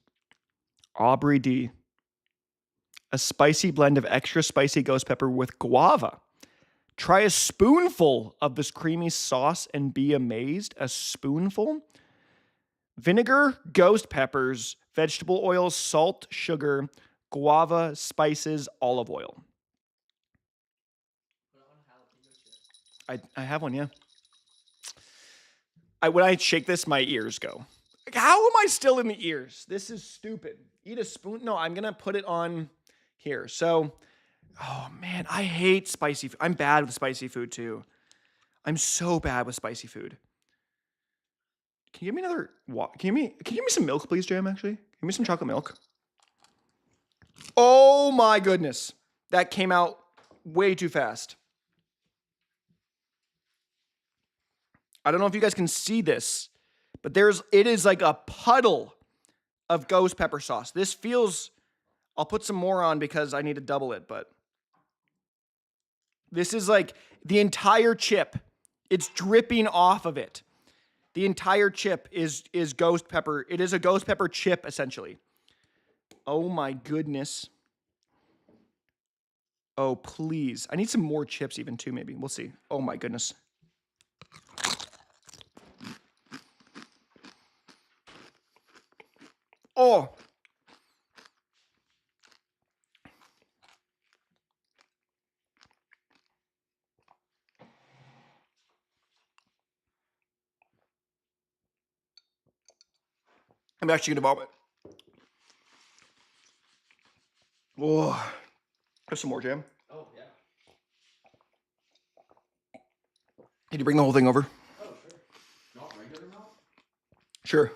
Aubrey D, a spicy blend of extra spicy Ghost Pepper with guava. Try a spoonful of this creamy sauce and be amazed. A spoonful. Vinegar, ghost peppers, vegetable oil, salt, sugar, guava, spices, olive oil. I have one, yeah. When I shake this, my ears go. How am I still in the ears? This is stupid. Eat a spoon. No, I'm going to put it on here. So, oh man, I hate spicy food. I'm bad with spicy food too. I'm so bad with spicy food. Can you give me another, can you give me some milk, please, Jam, actually? Give me some chocolate milk. Oh my goodness. That came out way too fast. I don't know if you guys can see this, but it is like a puddle of ghost pepper sauce. This feels, I'll put some more on because I need to double it, but this is like the entire chip. It's dripping off of it. The entire chip is ghost pepper. It is a ghost pepper chip, essentially. Oh my goodness. Oh, please. I need some more chips even too, maybe. We'll see. Oh my goodness. Oh. I'm actually gonna vomit. Oh, there's some more jam. Oh, yeah. Can you bring the whole thing over? Oh, sure. Not regular milk? Sure.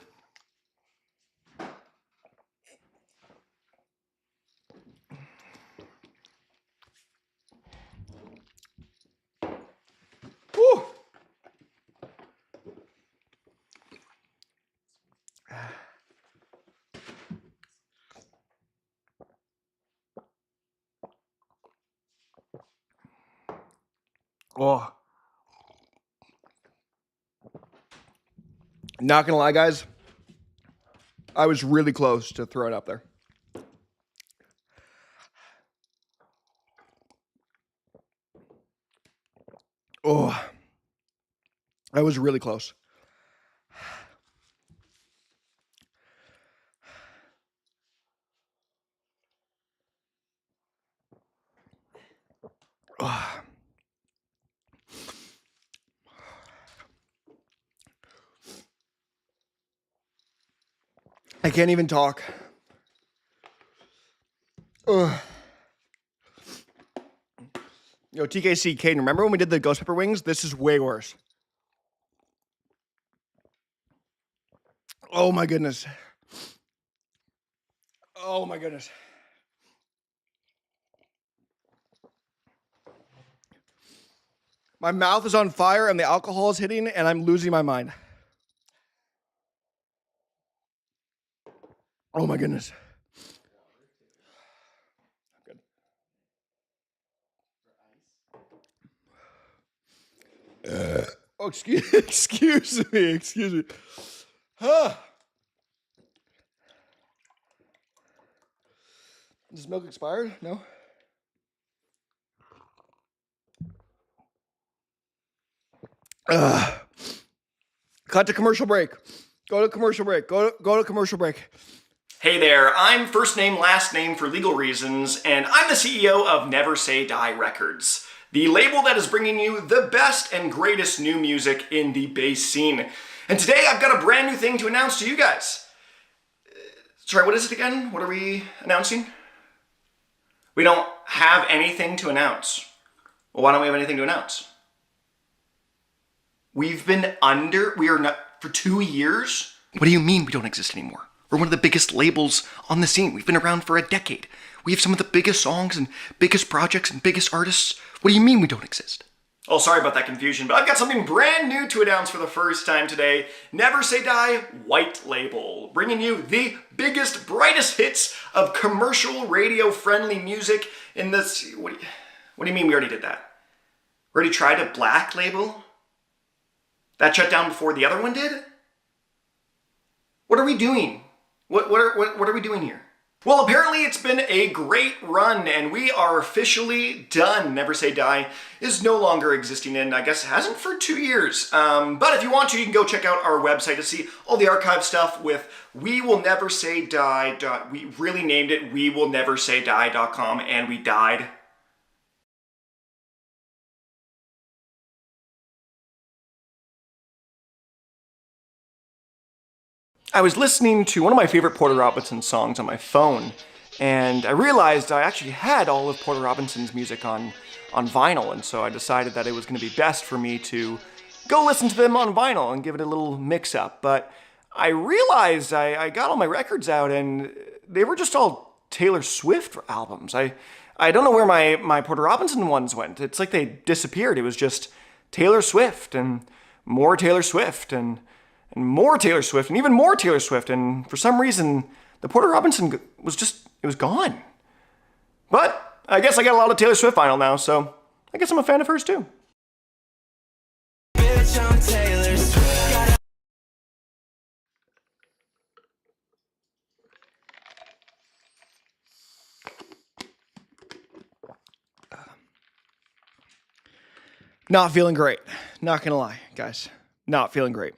Woo! Oh. Not gonna lie, guys. I was really close to throwing up there. Oh. I was really close. Oh. I can't even talk. Ugh. Yo, TKC, Caden, remember when we did the ghost pepper wings? This is way worse. Oh my goodness. Oh my goodness. My mouth is on fire and the alcohol is hitting and I'm losing my mind. Oh my goodness. Good. Oh, excuse me. Huh. Does milk expired? No. Cut to commercial break. Go to commercial break. Go to commercial break. Hey there, I'm first name, last name for legal reasons, and I'm the CEO of Never Say Die Records, the label that is bringing you the best and greatest new music in the bass scene. And today I've got a brand new thing to announce to you guys. Sorry, what is it again? What are we announcing? We don't have anything to announce. Well, why don't we have anything to announce? We are not, for 2 years? What do you mean we don't exist anymore? We're one of the biggest labels on the scene. We've been around for a decade. We have some of the biggest songs and biggest projects and biggest artists. What do you mean we don't exist? Oh, sorry about that confusion, but I've got something brand new to announce for the first time today. Never Say Die White Label, bringing you the biggest, brightest hits of commercial radio-friendly music in this... What do you mean we already did that? We already tried a black label? That shut down before the other one did? What are we doing? What are we doing here? Well, apparently it's been a great run and we are officially done. Never Say Die is no longer existing and I guess hasn't for 2 years. But if you want to, you can go check out our website to see all the archive stuff with We Will Never Say Die. We really named it We Will Never Say Die.com and we died. I was listening to one of my favorite Porter Robinson songs on my phone, and I realized I actually had all of Porter Robinson's music on vinyl, and so I decided that it was going to be best for me to go listen to them on vinyl and give it a little mix-up. But I realized I got all my records out, and they were just all Taylor Swift albums. I don't know where my Porter Robinson ones went. It's like they disappeared. It was just Taylor Swift, and more Taylor Swift and more Taylor Swift and even more Taylor Swift. And for some reason, the Porter Robinson was just, it was gone. But I guess I got a lot of Taylor Swift vinyl now, so I guess I'm a fan of hers too. Bitch, I'm Taylor Swift. Not feeling great. Not gonna lie, guys. Not feeling great.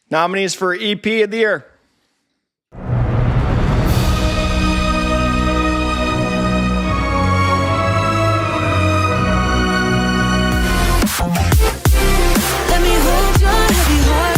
Nominees for EP of the year. Let me hold your heavy heart.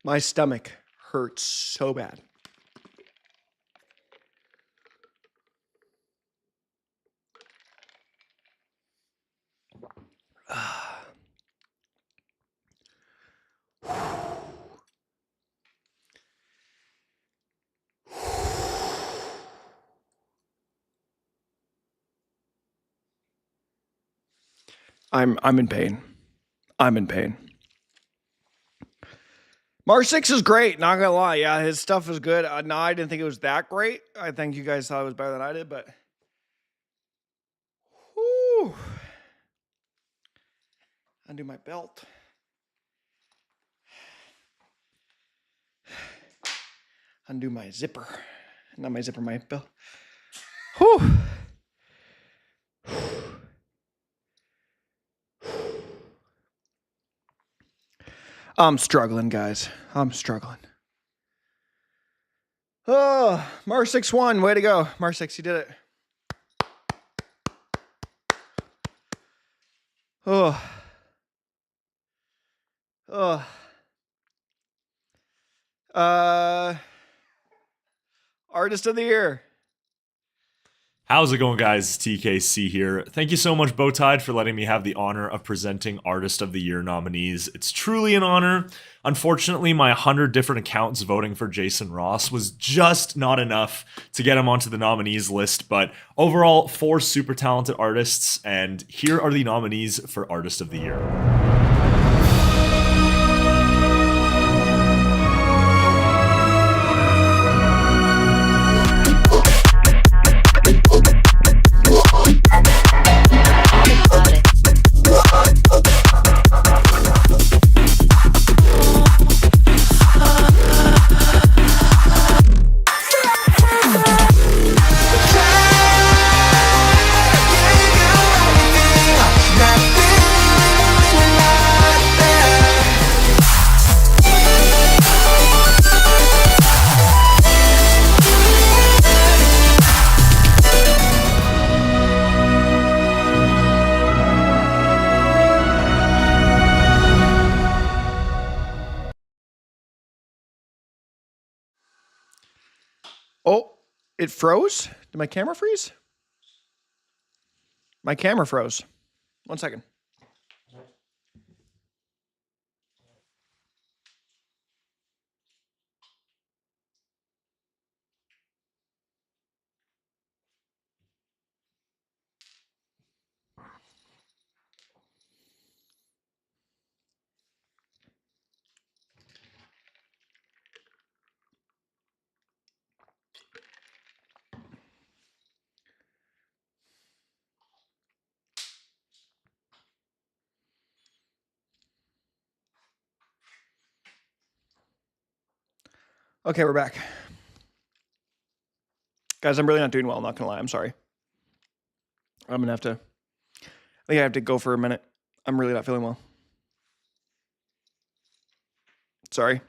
My stomach hurts so bad. I'm in pain. I'm in pain. March 6 is great, not gonna lie. Yeah, his stuff is good. No, I didn't think it was that great. I think you guys thought it was better than I did, but whew. Undo my belt. Undo my zipper. Not my zipper, my belt. Whew. I'm struggling, guys. I'm struggling. Oh, March 6 won. Way to go. March 6, you did it. Oh. Oh. Artist of the Year. How's it going, guys? It's TKC here. Thank you so much, Bowtied, for letting me have the honor of presenting Artist of the Year nominees. It's truly an honor. Unfortunately, my 100 different accounts voting for Jason Ross was just not enough to get him onto the nominees list, but overall, 4 super talented artists, and here are the nominees for Artist of the Year. Oh, it froze? Did my camera freeze? My camera froze. 1 second. Okay, we're back. Guys, I'm really not doing well, I'm not gonna lie. I'm sorry. I'm gonna have to, I think I have to go for a minute. I'm really not feeling well. Sorry.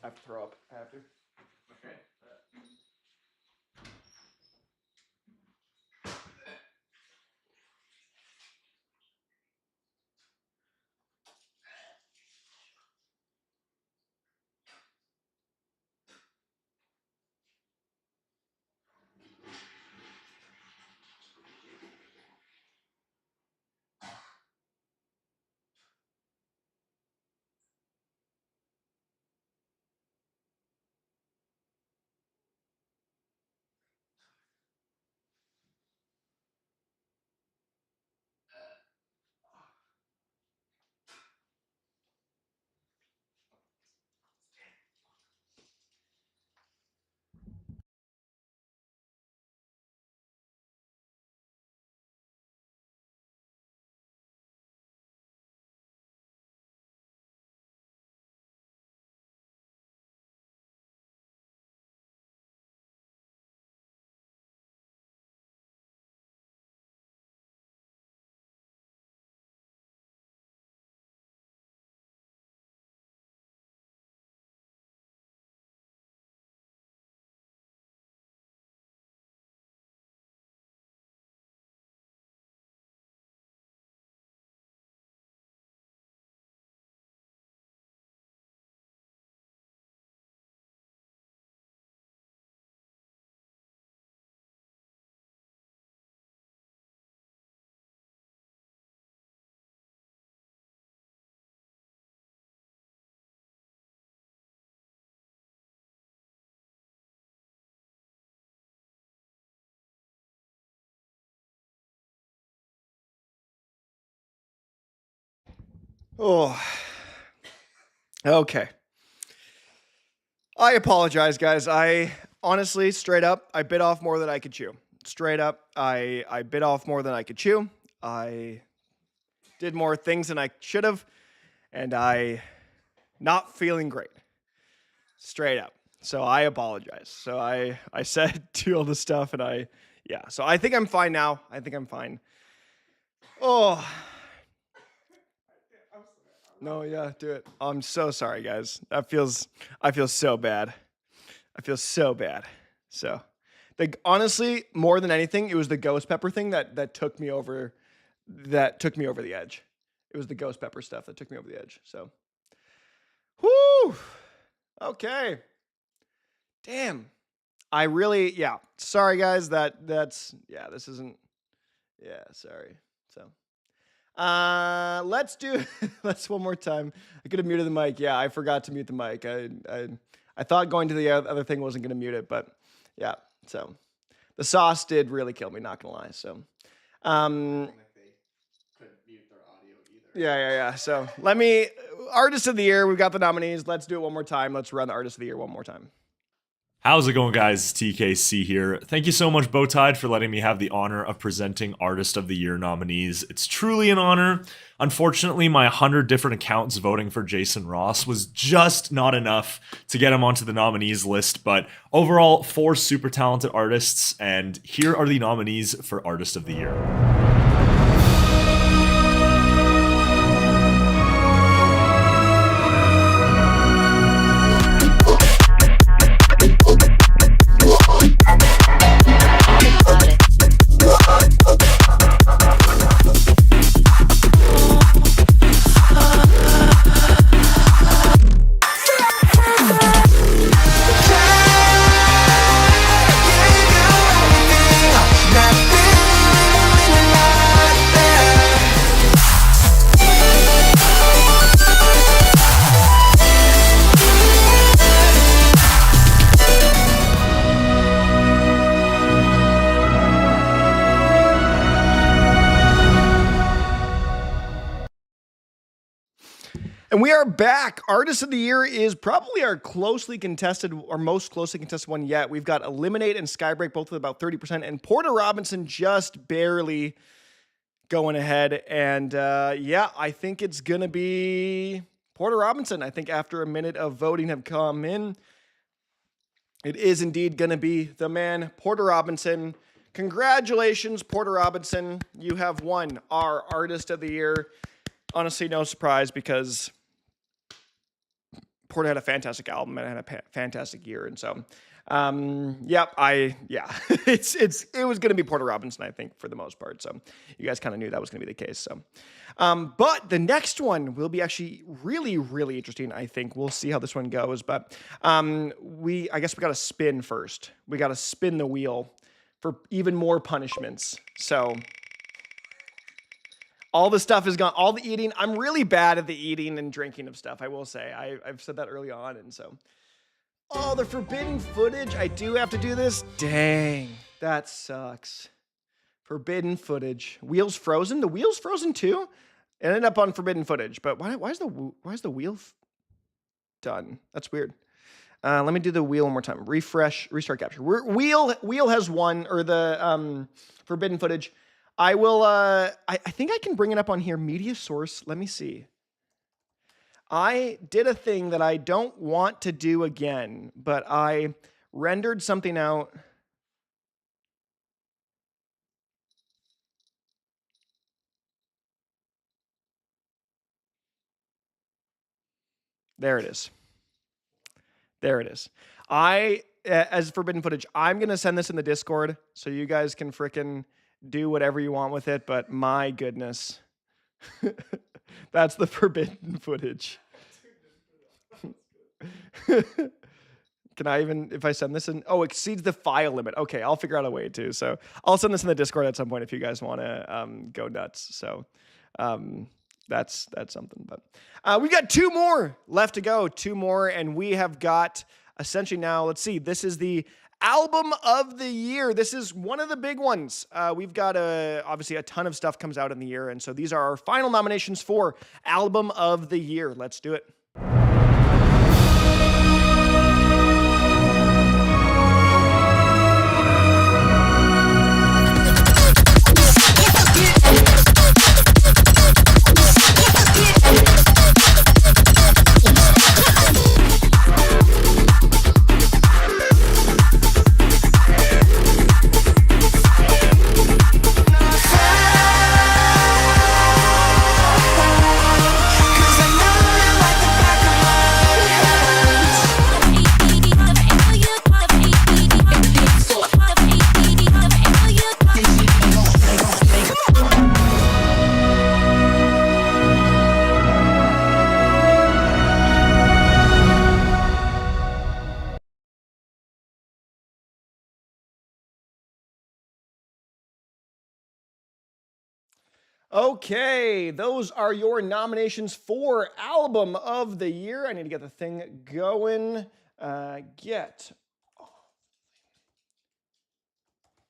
I have to throw up. I have to. Okay. Oh, okay. I apologize, guys. I honestly, straight up, I bit off more than I could chew. Straight up, I bit off more than I could chew. I did more things than I should have, and I not feeling great. Straight up. So I apologize. So I said do all this stuff, and so I think I'm fine now. I think I'm fine. Oh. No, yeah, do it. I'm so sorry, guys. I feel so bad. I feel so bad. So, honestly, more than anything, it was the ghost pepper thing that took me over. That took me over the edge. It was the ghost pepper stuff that took me over the edge. So, whoo. Okay. Damn. I really, yeah. Sorry, guys. This isn't. Yeah, sorry. So. Let's do let's one more time. I could have muted the mic. Yeah, I forgot to mute the mic. I thought going to the other thing wasn't going to mute it, but yeah. So the sauce did really kill me, not gonna lie. So yeah. So Artist of the Year, we've got the nominees. Let's do it one more time. Let's run the Artist of the Year one more time. How's it going, guys? It's TKC here. Thank you so much, Bowtied, for letting me have the honor of presenting Artist of the Year nominees. It's truly an honor. Unfortunately, my 100 different accounts voting for Jason Ross was just not enough to get him onto the nominees list, but overall, 4 super talented artists, and here are the nominees for Artist of the Year. And we are back. Artist of the Year is probably our most closely contested one yet. We've got Eliminate and Skybreak both with about 30%, and Porter Robinson just barely going ahead. And I think it's going to be Porter Robinson. I think after a minute of voting have come in, it is indeed going to be the man, Porter Robinson. Congratulations, Porter Robinson. You have won our Artist of the Year. Honestly, no surprise because Porter had a fantastic album and had a fantastic year. And so, it was going to be Porter Robinson, I think, for the most part. So you guys kind of knew that was going to be the case. So, but the next one will be actually really, really interesting. I think we'll see how this one goes. But I guess we got to spin first. We got to spin the wheel for even more punishments. So all the stuff is gone. All the eating. I'm really bad at the eating and drinking of stuff, I will say. I've said that early on. And so, oh, the forbidden footage. I do have to do this. Dang, that sucks. Forbidden footage. Wheels frozen. The wheel's frozen too. It ended up on forbidden footage. But why is the wheel done? That's weird. Let me do the wheel one more time. Refresh, restart capture. Wheel has won, or the forbidden footage. I will, I think I can bring it up on here. Media source. Let me see. I did a thing that I don't want to do again, but I rendered something out. There it is. There it is. As forbidden footage, I'm going to send this in the Discord so you guys can frickin' do whatever you want with it, but my goodness. That's the forbidden footage. Can I even, if I send this in, exceeds the file limit. Okay, I'll figure out a way to. So I'll send this in the Discord at some point if you guys want to go nuts. So that's something. But we got 2 more left to go. 2 more, and we have got essentially now, let's see, this is the Album of the Year. This is one of the big ones. We've got obviously a ton of stuff comes out in the year, and so these are our final nominations for Album of the Year. Let's do it. Okay, those are your nominations for Album of the Year. I need to get the thing going.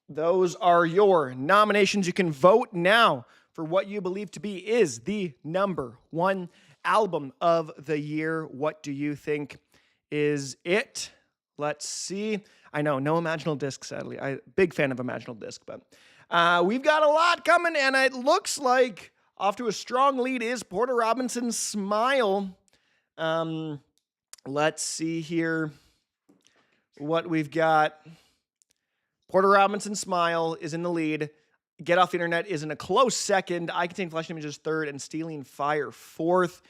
Those are your nominations. You can vote now for what you believe to be is the number 1 Album of the Year. What do you think is it? Let's see. I know, no Imaginal Disc, sadly. I'm a big fan of Imaginal Disc, but we've got a lot coming, and it looks like off to a strong lead is Porter Robinson's Smile. Let's see here what we've got. Porter Robinson's Smile is in the lead. Get Off the Internet is in a close second. I Contain Flesh and Images third, and Stealing Fire fourth.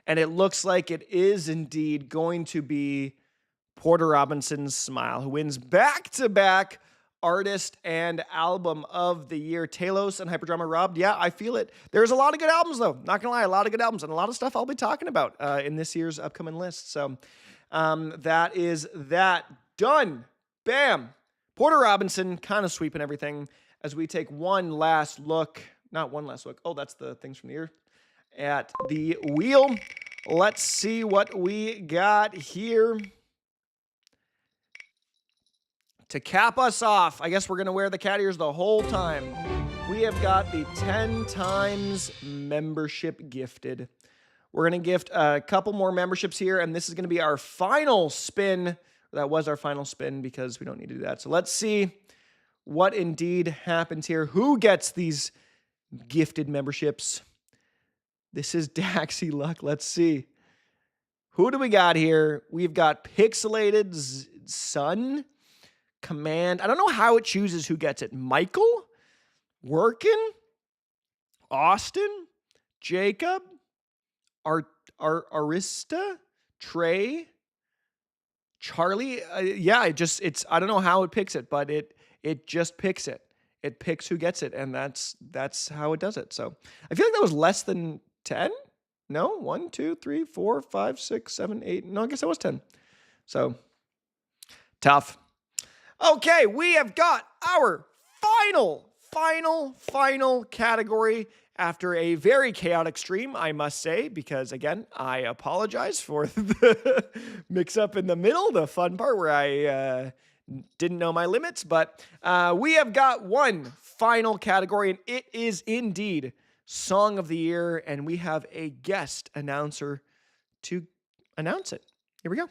And it looks like it is indeed going to be Porter Robinson's Smile, who wins back-to-back Artist and Album of the Year. Talos and Hyperdrama Robbed. Yeah, I feel it. There's a lot of good albums, though. Not gonna lie, a lot of good albums and a lot of stuff I'll be talking about in this year's upcoming list. So that is that. Done. Bam. Porter Robinson kind of sweeping everything as we take one last look. Not one last look. Oh, that's the things from the year. At the wheel. Let's see what we got here. To cap us off, I guess we're going to wear the cat ears the whole time. We have got the 10 times membership gifted. We're going to gift a couple more memberships here, and this is going to be our final spin. That was our final spin because we don't need to do that. So let's see what indeed happens here. Who gets these gifted memberships? This is Daxy Luck. Let's see. Who do we got here? We've got Pixelated Sun Command. I don't know how it chooses who gets it. Michael, Workin, Austin, Jacob, Arista, Trey, Charlie. It's I don't know how it picks it, but it just picks it. It picks who gets it, and that's how it does it. So I feel like that was less than 10. No, 1, 2, 3, 4, 5, 6, 7, 8. No, I guess that was 10. So tough. Okay, we have got our final category after a very chaotic stream, I must say, because again, I apologize for the mix up in the middle, the fun part where I didn't know my limits, but we have got one final category, and it is indeed Song of the Year, and we have a guest announcer to announce it. Here we go.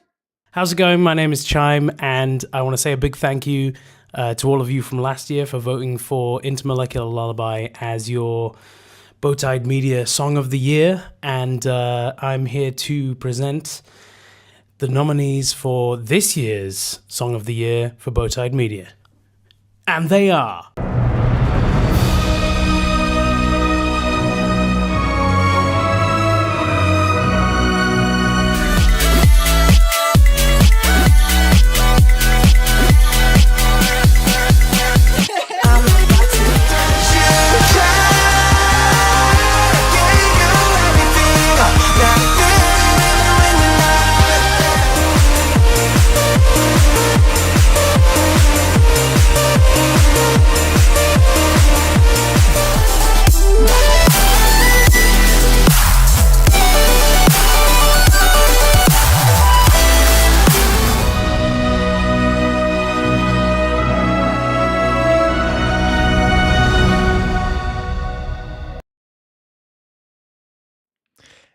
How's it going? My name is Chime, and I want to say a big thank you to all of you from last year for voting for Intermolecular Lullaby as your Bowtied Media Song of the Year, and I'm here to present the nominees for this year's Song of the Year for Bowtied Media. And they are...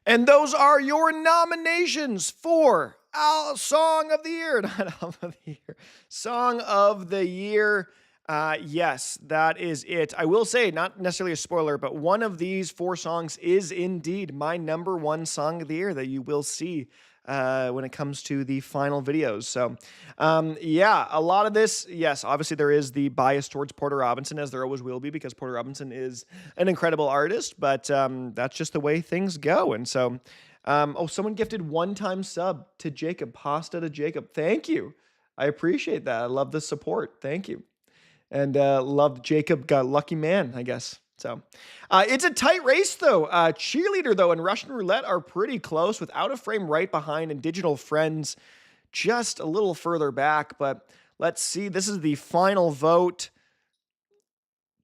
And those are your nominations for Song of the Year. Not Album of the Year. Song of the Year. Yes, that is it. I will say, not necessarily a spoiler, but one of these 4 songs is indeed my number 1 Song of the Year that you will see when it comes to the final videos. So, a lot of this, yes, obviously there is the bias towards Porter Robinson, as there always will be, because Porter Robinson is an incredible artist, but that's just the way things go. And so, someone gifted one-time sub to Jacob, pasta to Jacob. Thank you. I appreciate that. I love the support. Thank you. And loved Jacob, got lucky man, I guess. So it's a tight race, though. Cheerleader, though, and Russian Roulette are pretty close, with Out of Frame right behind and Digital Friends just a little further back. But let's see. This is the final vote.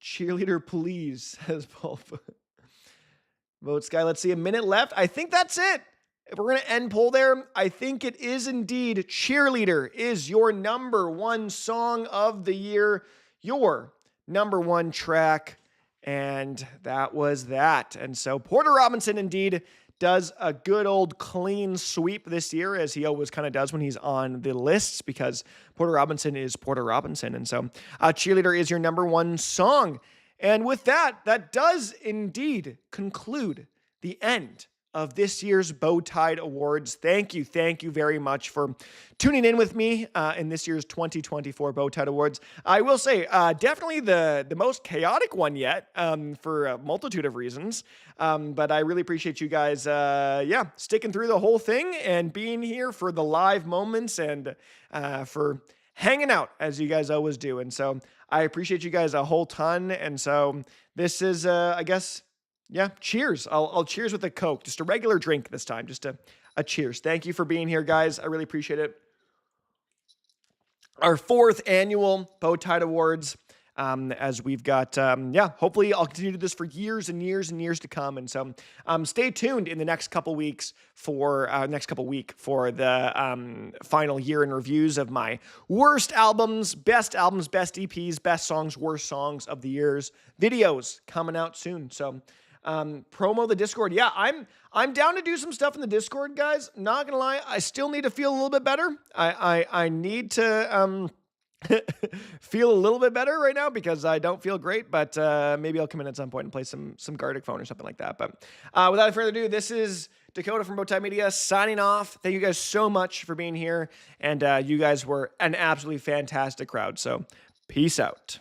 Cheerleader, please, says Paul. Vote Sky. Let's see. A minute left. I think that's it. If we're going to end poll there, I think it is indeed Cheerleader is your number 1 Song of the Year, your number 1 track. And that was that. And so Porter Robinson indeed does a good old clean sweep this year, as he always kind of does when he's on the lists, because Porter Robinson is Porter Robinson. And so Cheerleader is your number 1 song. And with that, that does indeed conclude the end of this year's Bowtied Awards. Thank you very much for tuning in with me in this year's 2024 Bowtied Awards. I will say, definitely the most chaotic one yet, for a multitude of reasons. But I really appreciate you guys, sticking through the whole thing and being here for the live moments and for hanging out, as you guys always do. And so I appreciate you guys a whole ton. And so this is, I guess... yeah, cheers. I'll cheers with a Coke. Just a regular drink this time. Just a cheers. Thank you for being here, guys. I really appreciate it. Our 4th annual Bowtied Awards, as we've got, hopefully I'll continue to do this for years and years and years to come. And so stay tuned in the next couple weeks for the final year in reviews of my worst albums, best EPs, best songs, worst songs of the years videos coming out soon. So promo the Discord. Yeah, I'm down to do some stuff in the Discord, guys. Not gonna lie, I still need to feel a little bit better. I need to feel a little bit better right now because I don't feel great, but maybe I'll come in at some point and play some Gardic Phone or something like that. But without further ado, this is Dakota from Bowtied Media signing off. Thank you guys so much for being here, and you guys were an absolutely fantastic crowd, so peace out.